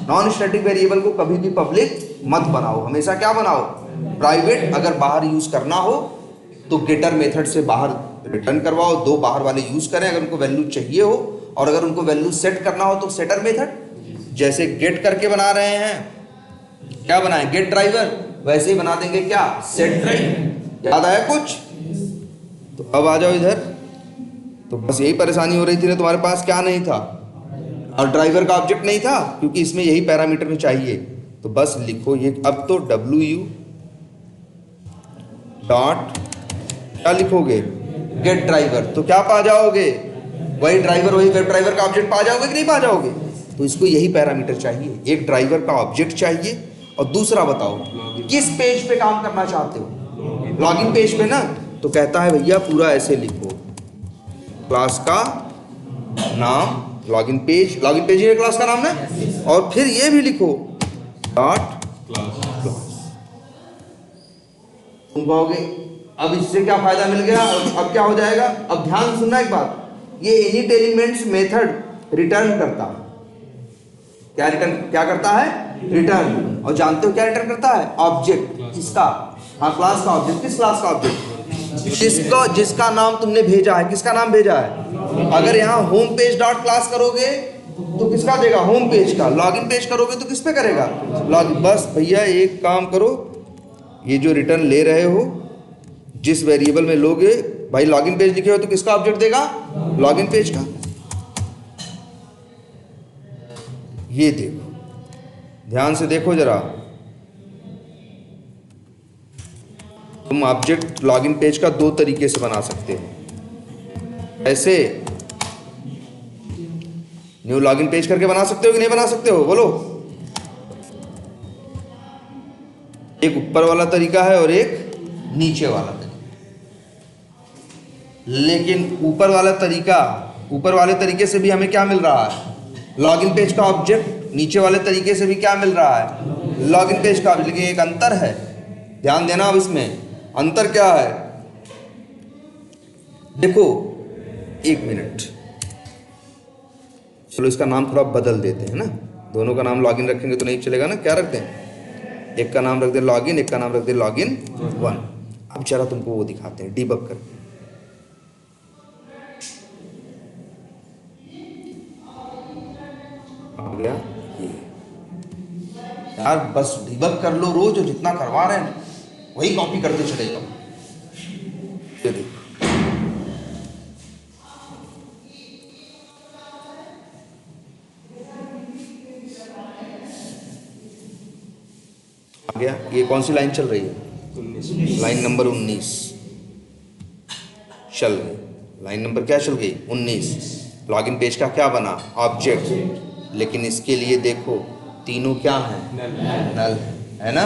S1: नॉन स्टैटिक वेरिएबल को कभी भी पब्लिक मत बनाओ, हमेशा क्या बनाओ? प्राइवेट। अगर बाहर यूज करना हो तो गेटर मेथड से बाहर रिटर्न करवाओ, दो बाहर वाले यूज करें अगर उनको वैल्यू चाहिए हो। और अगर उनको वैल्यू सेट करना हो तो सेटर मेथड, जैसे गेट करके बना रहे हैं, क्या बनाए? Get driver. वैसे ही बना देंगे क्या? Set driver. याद आया कुछ? तो अब आ जाओ इधर। तो बस यही परेशानी हो रही थी ना, तुम्हारे पास क्या नहीं था? और ड्राइवर का ऑब्जेक्ट नहीं था, क्योंकि इसमें यही पैरामीटर में चाहिए। तो बस लिखो ये। अब तो WU डॉट क्या लिखोगे? Get driver. तो क्या पा जाओगे? वही ड्राइवर, वही वेब ड्राइवर का ऑब्जेक्ट पा जाओगे कि नहीं पा जाओगे? तो इसको यही पैरामीटर चाहिए, एक ड्राइवर का ऑब्जेक्ट चाहिए। और दूसरा बताओ किस पेज पे काम करना चाहते हो? लॉगिन पेज पे ना। तो कहता है भैया पूरा ऐसे लिखो, क्लास का नाम लॉगिन पेज। लॉगिन पेज ये क्लास का नाम ना। और फिर ये भी लिखो डॉट क्लास। तुम कहोगे अब इससे क्या फायदा मिल गया? अब क्या हो जाएगा? अब ध्यान सुनना एक बात, ये इनिट एलिमेंट्स मेथड रिटर्न करता है। क्या रिटर्न, क्या करता है? रिटर्न। और जानते हो क्या रिटर्न करता है? ऑब्जेक्ट। किसका? हाँ, क्लास का ऑब्जेक्ट। किस क्लास का ऑब्जेक्ट? जिसका नाम तुमने भेजा है। किसका नाम भेजा है? अगर यहाँ होम पेज डॉट क्लास करोगे तो किसका देगा? होम पेज का। लॉगिन पेज करोगे तो किस पे करेगा? लॉगिन। बस भैया एक काम करो, ये जो रिटर्न ले रहे हो, जिस वेरिएबल में लोगे, भाई लॉगिन पेज लिखे हो तो किसका ऑब्जेक्ट देगा? लॉगिन पेज का। ये देखो, ध्यान से देखो जरा। तुम ऑब्जेक्ट लॉगिन पेज का दो तरीके से बना सकते हो। ऐसे न्यू लॉगिन पेज करके बना सकते हो कि नहीं बना सकते हो? बोलो। एक ऊपर वाला तरीका है और एक नीचे वाला तरीका। लेकिन ऊपर वाले तरीके से भी हमें क्या मिल रहा है? लॉगिन पेज का ऑब्जेक्ट। नीचे वाले तरीके से भी क्या मिल रहा है? लॉगिन पेज का। लेकिन एक अंतर है, ध्यान देना। अब इसमें अंतर क्या है? देखो, एक मिनट, चलो इसका नाम थोड़ा बदल देते हैं ना। दोनों का नाम लॉगिन रखेंगे तो नहीं चलेगा ना। क्या रखते हैं? एक का नाम रख दे लॉगिन, एक का नाम रख दे लॉगिन 1। अब जरा तुमको वो दिखाते हैं डीबग करके। आ गया ये। यार बस डीबग कर लो रोज, और जितना करवा रहे हैं वही कॉपी करते चले जाओ। गया। ये कौन सी लाइन चल रही है?
S2: 19।
S1: लाइन नंबर 19 चल गई। लाइन नंबर क्या चल गई? 19। लॉगिन पेज का क्या बना? ऑब्जेक्ट। लेकिन इसके लिए देखो तीनों क्या हैं? नल है ना।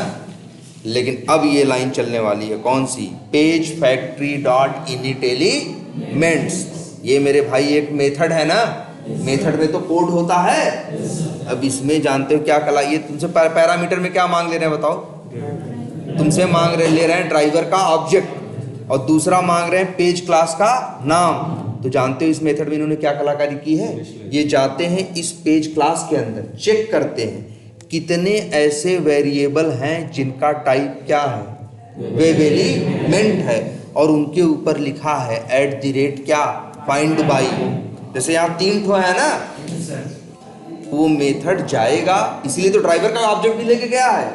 S1: लेकिन अब ये लाइन चलने वाली है कौन सी? Page factory dot init elements. ये मेरे भाई एक मेथड है ना, मेथड में तो कोड होता है। अब इसमें जानते हो क्या कला, ये तुमसे पैरामीटर में क्या मांग ले रहे हैं बताओ? तुमसे ले रहे हैं ड्राइवर का ऑब्जेक्ट और दूसरा मांग रहे हैं पेज क्लास का नाम। तो जानते हो इस मेथड में इन्होंने क्या कलाकारी की है? ये जाते हैं इस पेज क्लास के अंदर, चेक करते हैं कितने ऐसे वेरिएबल हैं जिनका टाइप क्या है? वेब एलिमेंट है, और उनके ऊपर लिखा है @ क्या? Find by. जैसे यहाँ 3 ठो है ना, वो मेथड जाएगा, इसीलिए तो ड्राइवर का ऑब्जेक्ट भी लेके गया है।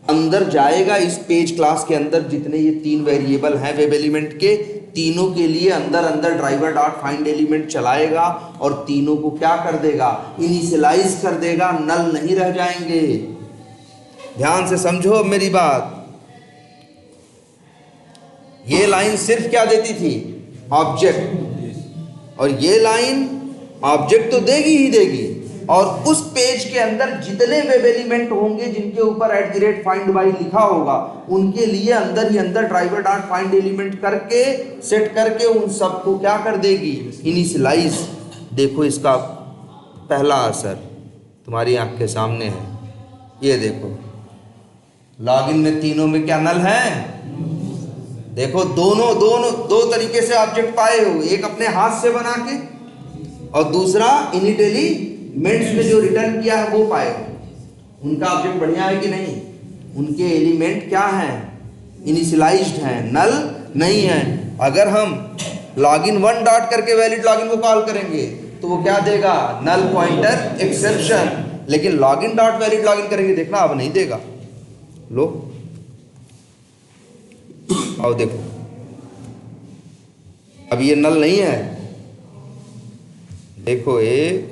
S1: अंदर जाएगा इस पेज क्लास के अंदर, जितने ये 3 वेरिएबल हैं वेब एलिमेंट के, तीनों के लिए अंदर ड्राइवर डॉट फाइंड एलिमेंट चलाएगा और तीनों को क्या कर देगा? इनिशियलाइज कर देगा, नल नहीं रह जाएंगे। ध्यान से समझो अब मेरी बात। ये लाइन सिर्फ क्या देती थी? ऑब्जेक्ट। और ये लाइन ऑब्जेक्ट तो देगी ही देगी, और उस पेज के अंदर जितने वेब एलिमेंट होंगे जिनके ऊपर @find by लिखा होगा, उनके लिए अंदर ही अंदर ड्राइवर डॉट फाइंड एलिमेंट करके सेट करके उन सबको क्या कर देगी? इनिशियलाइज। देखो इसका पहला असर तुम्हारी आंख के सामने है। ये देखो लॉगिन में तीनों में क्या नल है? देखो दोनों दो तरीके से ऑब्जेक्ट पाए हो, एक अपने हाथ से बना के और दूसरा इनिट एलिमेंट्स में जो रिटर्न किया है वो पाए हो। उनका ऑब्जेक्ट बढ़िया है कि नहीं? उनके एलिमेंट क्या हैं? इनिशियलाइज्ड हैं, नल नहीं है। अगर हम लॉगिन 1 डॉट करके वैलिड लॉगिन को कॉल करेंगे तो वो क्या देगा? Null pointer exception. लेकिन लॉगिन डॉट वैलिड लॉगिन करेंगे, देखना अब नहीं देगा। लो आओ देखो, अब ये नल नहीं है। देखो एक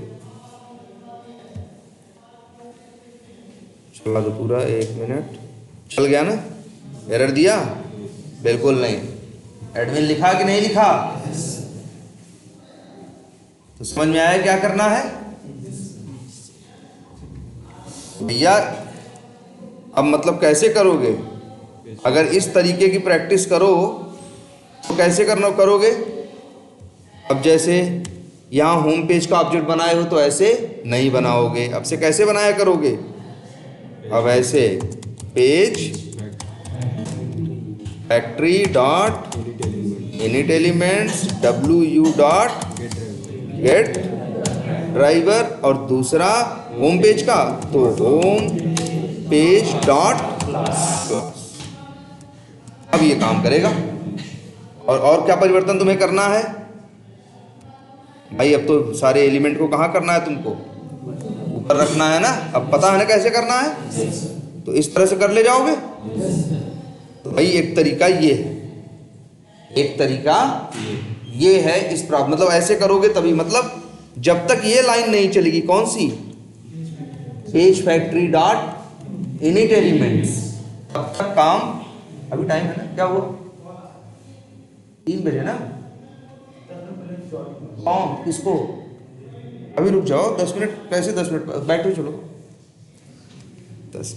S1: चला तो पूरा 1 मिनट चल गया ना? एरर दिया? बिल्कुल नहीं। एडमिन लिखा कि नहीं लिखा? तो समझ में आया क्या करना है भैया? अब मतलब कैसे करोगे? अगर इस तरीके की प्रैक्टिस करो तो कैसे करोगे? अब जैसे यहाँ होम पेज का ऑब्जेक्ट बनाए हो तो ऐसे नहीं बनाओगे। अब से कैसे बनाया करोगे? अब ऐसे page factory dot init elements WU dot gate driver, और दूसरा होम पेज का तो होम पेज डॉट क्लास। अब ये काम करेगा। और क्या परिवर्तन तुम्हें करना है भाई? अब तो सारे एलिमेंट को कहाँ करना है? तुमको ऊपर रखना है ना। अब पता है ना कैसे करना है, तो इस तरह से कर ले जाओगे। तो भाई एक तरीका ये है, एक तरीका ये है। इस मतलब ऐसे करोगे तभी, मतलब जब तक ये लाइन नहीं चलेगी, कौन सी? Page factory dot init elements, तब तक काम। अभी टाइम है ना? क्या हुआ? 3 बजे ना? कौन? किसको? अभी रुक जाओ 10 मिनट। कैसे 10 मिनट? बैठो चलो 10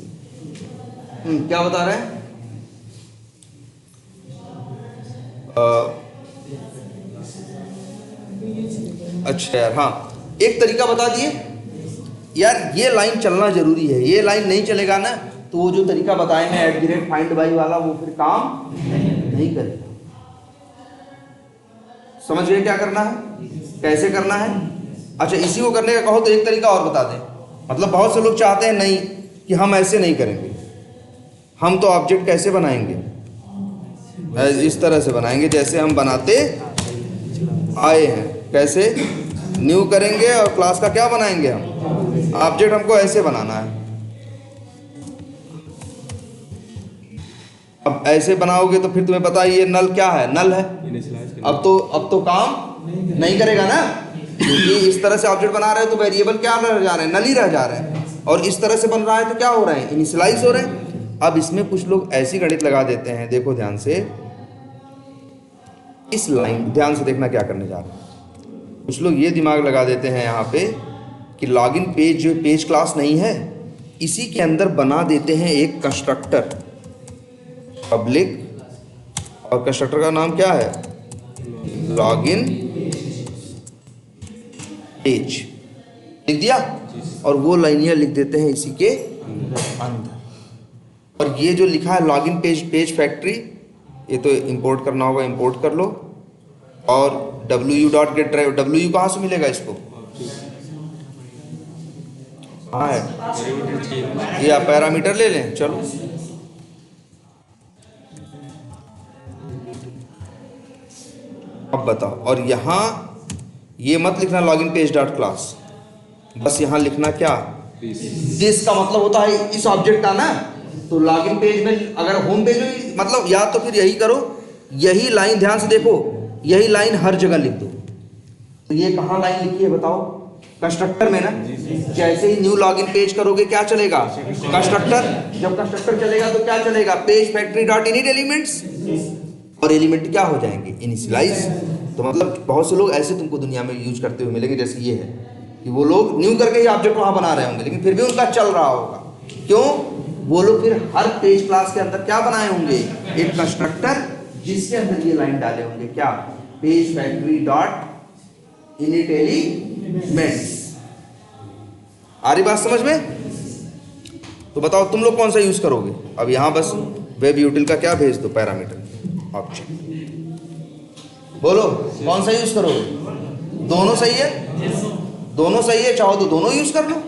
S1: मिनट। क्या बता रहे हैं? अच्छा यार, हाँ एक तरीका बता दिए यार। ये लाइन चलना जरूरी है। ये लाइन नहीं चलेगा ना तो वो जो तरीका बताए हैं @find by वाला, वो फिर काम नहीं करेगा। समझ गए क्या करना है, कैसे करना है? अच्छा, इसी को करने का कहो तो एक तरीका और बता दें। मतलब बहुत से लोग चाहते हैं नहीं कि हम ऐसे नहीं करेंगे, हम तो ऑब्जेक्ट कैसे बनाएंगे? इस तरह से बनाएंगे जैसे हम बनाते आए हैं। कैसे? न्यू करेंगे और क्लास का क्या बनाएंगे? हम ऑब्जेक्ट हमको ऐसे बनाना है। अब ऐसे बनाओगे तो फिर तुम्हें पता है ये नल क्या है? नल है। अब तो काम नहीं करेगा ना, क्योंकि इस तरह से ऑब्जेक्ट बना रहे हो तो वेरिएबल क्या रह जा रहे हैं? नल ही रह जा रहे हैं। और इस तरह से बन रहा है तो क्या हो रहे हैं? इनिशियलाइज हो रहे हैं। अब इसमें कुछ लोग ऐसी गणित लगा देते हैं, देखो ध्यान से, इस लाइन ध्यान से देखना क्या करने जा रहे हैं। कुछ लोग ये दिमाग लगा देते हैं यहाँ पे कि लॉगिन पेज जो पेज क्लास नहीं है, इसी के अंदर बना देते हैं एक कंस्ट्रक्टर पब्लिक, और कंस्ट्रक्टर का नाम क्या है, लॉगिन पेज, लिख दिया, और वो लाइनियाँ लिख देते हैं इसी के अंदर। और ये जो लिखा है लॉगिन पेज फैक्ट्री, ये तो इंपोर्ट करना होगा, इंपोर्ट कर लो। और wu.get ड्राइव, w कहाँ से मिलेगा इसको, हाँ है, ये आप पैरामीटर ले लें। चलो अब बताओ, और यहाँ ये मत लिखना लॉगिन पेज डॉट क्लास, बस यहाँ लिखना क्या, दिस का मतलब होता है इस ऑब्जेक्ट का ना। तो लॉगिन पेज में अगर होम पेज में, मतलब या तो फिर यही करो, यही लाइन ध्यान से देखो, यही लाइन हर जगह लिख दो। तो ये कहाँ लाइन लिखी है बताओ, कंस्ट्रक्टर में ना। जैसे ही न्यू लॉगिन पेज करोगे क्या चलेगा, कंस्ट्रक्टर। जब कंस्ट्रक्टर चलेगा तो क्या चलेगा, page factory dot init elements, और एलिमेंट क्या हो जाएंगे, इनिशियलाइज। तो मतलब बहुत से लोग ऐसे तुमको दुनिया में यूज करते हुए मिलेंगे, जैसे ये है कि वो लोग न्यू करके ही ऑब्जेक्ट वहाँ बना रहे होंगे, लेकिन फिर भी उनका चल रहा होगा। क्यों, वो लोग फिर हर पेज क्लास के अंदर क्या बनाए होंगे, एक कंस्ट्रक्टर जिसके अंदर ये लाइन डाले होंगे, क्या, page factory dot init elements. आ रही बात समझ में। तो बताओ तुम लोग कौन सा यूज करोगे। अब यहाँ बस वेब यूटिल का क्या भेज दो, पैरामीटर ऑब्जेक्ट, बोलो कौन सा यूज करोगे। दोनों सही है, दोनों सही है, चाहो तो दोनों यूज कर लो।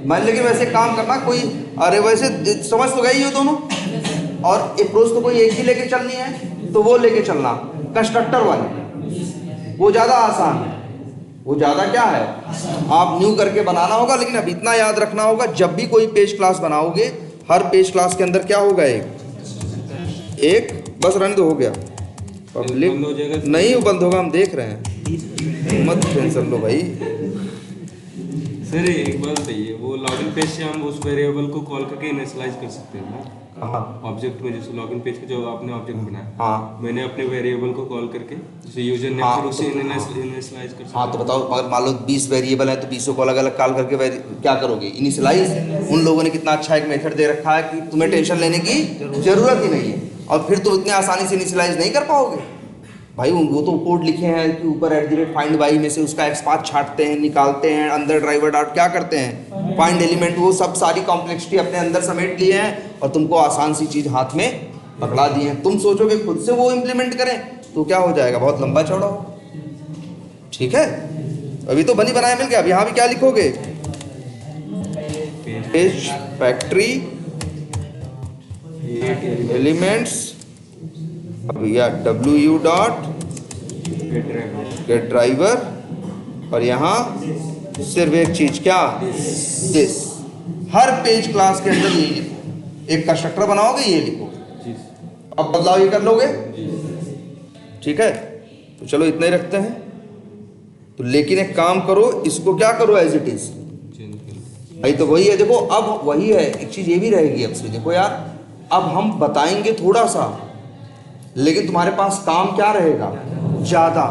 S1: मान लेकिन वैसे काम करना कोई, अरे वैसे समझ तो गई हो दोनों, और अप्रोच तो कोई एक ही लेके चलनी है, तो वो लेके चलना कंस्ट्रक्टर वाली, वो ज़्यादा आसान है। वो ज़्यादा क्या है, आप न्यू करके बनाना होगा, लेकिन अब इतना याद रखना होगा, जब भी कोई पेज क्लास बनाओगे, हर पेज क्लास के अंदर क्या होगा, एक बस रहने दो, हो गया पब्लिक नहीं, वो बंद होगा, हम देख रहे हैं, मत टेंशन लो भाई।
S2: सर एक बात बताइए, वो लॉगिन पेज से हम उस वेरिएबल को कॉल करके इनिशियलाइज कर सकते हैं ना, ऑब्जेक्ट में, जैसे लॉगिन पेज का जो आपने ऑब्जेक्ट बनाया,
S1: हाँ,
S2: मैंने अपने वेरिएबल को कॉल करके जैसे यूजर नेम फिर उसे इनिशियलाइज कर सकता।
S1: हाँ तो बताओ, अगर मान लो 20 वेरिएबल है तो 20 को अलग अलग कॉल करके क्या करोगे, इनिशियलाइज। उन लोगों ने कितना अच्छा एक मेथड दे रखा है कि तुम्हें टेंशन लेने की जरूरत ही नहीं है, और फिर तुम इतने आसानी से इनिशियलाइज नहीं कर पाओगे भाई। वो तो कोड लिखे हैं कि ऊपर @फाइंड बाई में से उसका एक्सपाथ छांटते हैं, निकालते हैं, अंदर ड्राइवर डॉट क्या करते हैं, फाइंड एलिमेंट, वो सब सारी कॉम्प्लेक्सिटी अपने अंदर समेट लिए हैं, और तुमको आसान सी चीज़ हाथ में पकड़ा दी है। तुम सोचोगे खुद से वो इम्प्लीमेंट करें तो क्या हो जाएगा, बहुत लंबा चौड़ा हो। ठीक है, अभी तो बनी बनाया मिल गया। अब यहाँ भी क्या लिखोगे, पेज फैक्ट्री एलिमेंट्स, अब या wu डॉट गेट ड्राइवर, और यहाँ सिर्फ एक चीज क्या, दिस। हर पेज क्लास के अंदर यही लिखो, एक कंस्ट्रक्टर बनाओगे ये लिखोगे, अब बदलाव ये कर लोगे। ठीक है, तो चलो इतना ही रखते हैं। तो लेकिन एक काम करो, इसको क्या करो, एज इट इज भाई। तो वही है, देखो अब वही है, एक चीज ये भी रहेगी अब से। देखो यार, अब हम बताएंगे थोड़ा सा, लेकिन तुम्हारे पास काम क्या रहेगा, ज़्यादा,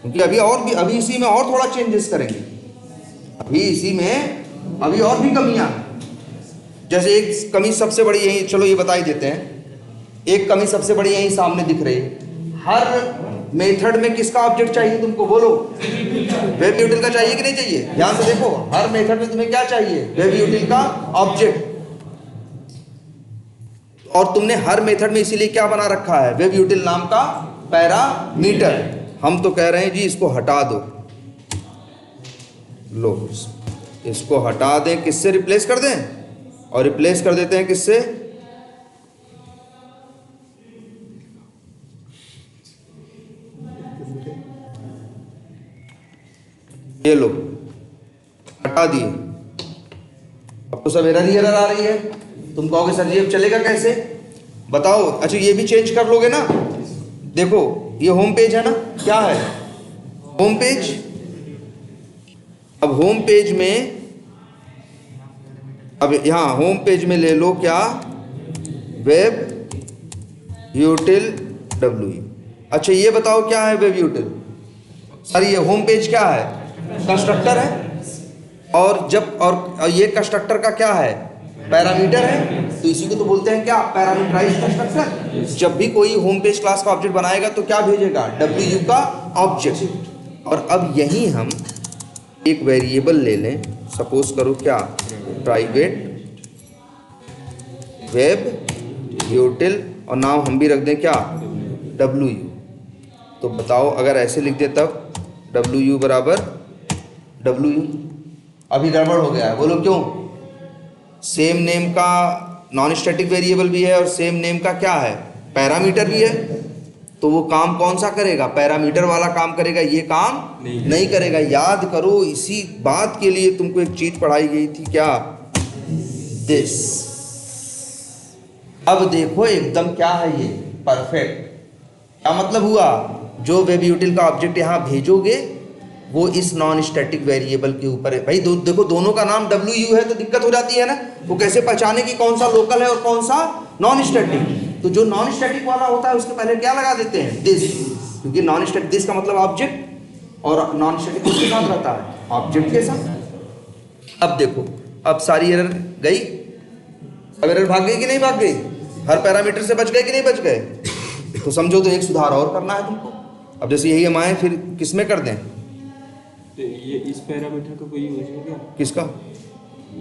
S1: क्योंकि अभी इसी में और थोड़ा चेंजेस करेंगे। अभी इसी में अभी और भी कमियां हैं। जैसे एक कमी सबसे बड़ी यही, चलो ये बता ही देते हैं, एक कमी सबसे बड़ी यही सामने दिख रही है। हर मेथड में किसका ऑब्जेक्ट चाहिए तुमको, बोलो, वेब यूटिल का चाहिए कि नहीं चाहिए। ध्यान से देखो, हर मेथड में तुम्हें क्या चाहिए, वेब यूटिल का ऑब्जेक्ट। और तुमने हर मेथड में इसीलिए क्या बना रखा है, वेब यूटिल नाम का पैरामीटर। हम तो कह रहे हैं जी इसको हटा दो, लो इसको हटा दें, किससे रिप्लेस कर दें, और रिप्लेस कर देते हैं किससे, ये लो हटा दिए। अब तो सब एरर ही एरर आ रही है। तुम कहोगे सर जी अब चलेगा कैसे, बताओ। अच्छा ये भी चेंज कर लोगे ना। देखो ये होम पेज है ना, क्या है होम पेज। अब होम पेज में अब यहाँ होम पेज में ले लो क्या, वेब यूटिल डब्ल्यू। अच्छा ये बताओ क्या है वेब यूटिल? सर ये होम पेज क्या है? कंस्ट्रक्टर है। और जब और ये कंस्ट्रक्टर का क्या है? पैरामीटर है। तो इसी को तो बोलते हैं क्या, पैरामीटराइज्ड कंस्ट्रक्टर। जब भी कोई होम पेज क्लास का ऑब्जेक्ट बनाएगा तो क्या भेजेगा? डब्ल्यू का ऑब्जेक्ट। और अब यहीं हम एक वेरिएबल ले लें, सपोज करो क्या, प्राइवेट वेब यूटिल, और नाम हम भी रख दें क्या, डब्ल्यू। तो बताओ अगर ऐसे लिख दे तब डब्ल्यू बराबर डब्ल्यू। अभी गड़बड़ हो गया है, बोलो क्यों? सेम नेम का नॉन स्टैटिक वेरिएबल भी है और सेम नेम का क्या है, पैरामीटर भी है। तो वो काम कौन सा करेगा? पैरामीटर वाला काम करेगा, ये काम नहीं करेगा। याद करो, इसी बात के लिए तुमको एक चीज पढ़ाई गई थी क्या, दिस। अब देखो एकदम क्या है ये, परफेक्ट। क्या मतलब हुआ? जो वेब यूटिल का ऑब्जेक्ट यहाँ भेजोगे वो इस नॉन स्टैटिक वेरिएबल के ऊपर है। भाई देखो दोनों का नाम डब्ल्यू है तो दिक्कत हो जाती है ना, वो कैसे पहचाने कि कौन सा लोकल है और कौन सा नॉन स्टैटिक। तो जो नॉन स्टैटिक वाला होता है उसके पहले क्या लगा देते हैं, दिस, क्योंकि नॉन स्टैटिक दिस का मतलब ऑब्जेक्ट, और नॉन स्टैटिक किसके साथ रहता है, ऑब्जेक्ट के साथ। अब देखो, अब सारी एरर गई, अब एरर भाग गई कि नहीं भाग गई? हर पैरामीटर से बच गए कि नहीं बच गए? तो समझो तो एक सुधार और करना है तुमको। अब जैसे यही हम आए, फिर किसमें कर दें?
S2: तो ये इस पैरामीटर का कोई यूज है क्या?
S1: किसका?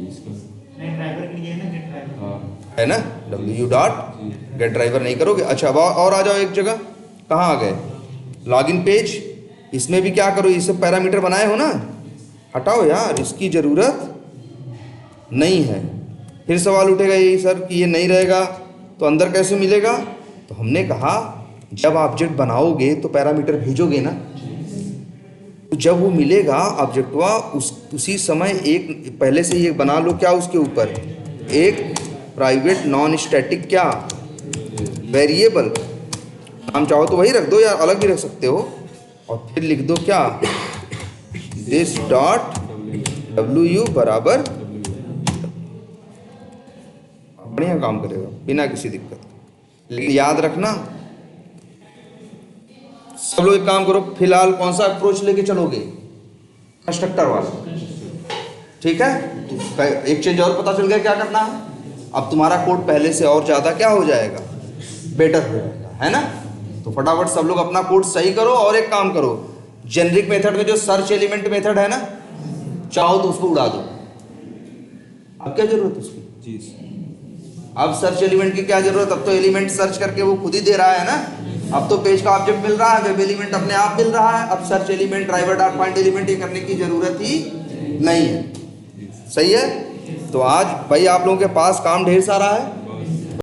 S2: इसका
S3: ड्राइवर के लिए ना, गेट ड्राइवर
S2: हाँ
S1: है ना, डब्ल्यू डॉट गेट ड्राइवर नहीं करोगे। अच्छा अब और आ जाओ एक जगह, कहाँ आ गए, लॉगिन पेज। इसमें भी क्या करो, ये सब पैरामीटर बनाए हो ना, हटाओ यार, इसकी ज़रूरत नहीं है। फिर सवाल उठेगा यही सर कि ये नहीं रहेगा तो अंदर कैसे मिलेगा? तो हमने कहा जब ऑब्जेक्ट बनाओगे तो पैरामीटर भेजोगे ना, तो जब वो मिलेगा ऑब्जेक्टवा उसी समय एक पहले से ये बना लो क्या, उसके ऊपर एक प्राइवेट नॉन स्टैटिक क्या वेरिएबल, नाम चाहो तो वही रख दो या अलग भी रख सकते हो, और फिर लिख दो क्या, दिस डॉट डब्ल्यू बराबर, बढ़िया काम करेगा बिना किसी दिक्कत। लेकिन याद रखना, सब लोग एक काम करो, फिलहाल कौन सा अप्रोच लेके चलोगे, कंस्ट्रक्टर वाला, ठीक है। तो एक चेंज और पता चल गया क्या करना है। अब तुम्हारा कोड पहले से और ज़्यादा क्या हो जाएगा, बेटर हो जाएगा, है ना। तो फटाफट सब लोग अपना कोड सही करो, और एक काम करो, जेनरिक मेथड में जो सर्च एलिमेंट मेथड है ना, चाहो तो उसको उड़ा दो। अब क्या जरूरत है उसकी
S2: जी,
S1: अब सर्च एलिमेंट की क्या जरूरत, अब तो एलिमेंट सर्च करके वो खुद ही दे रहा है ना। अब तो पेज का ऑब्जेक्ट मिल रहा है, वेब एलिमेंट अपने आप मिल रहा है, अब search element, driver dot point element ये करने की जरूरत ही नहीं है। सही है। तो आज भाई आप लोगों के पास काम ढेर सारा है,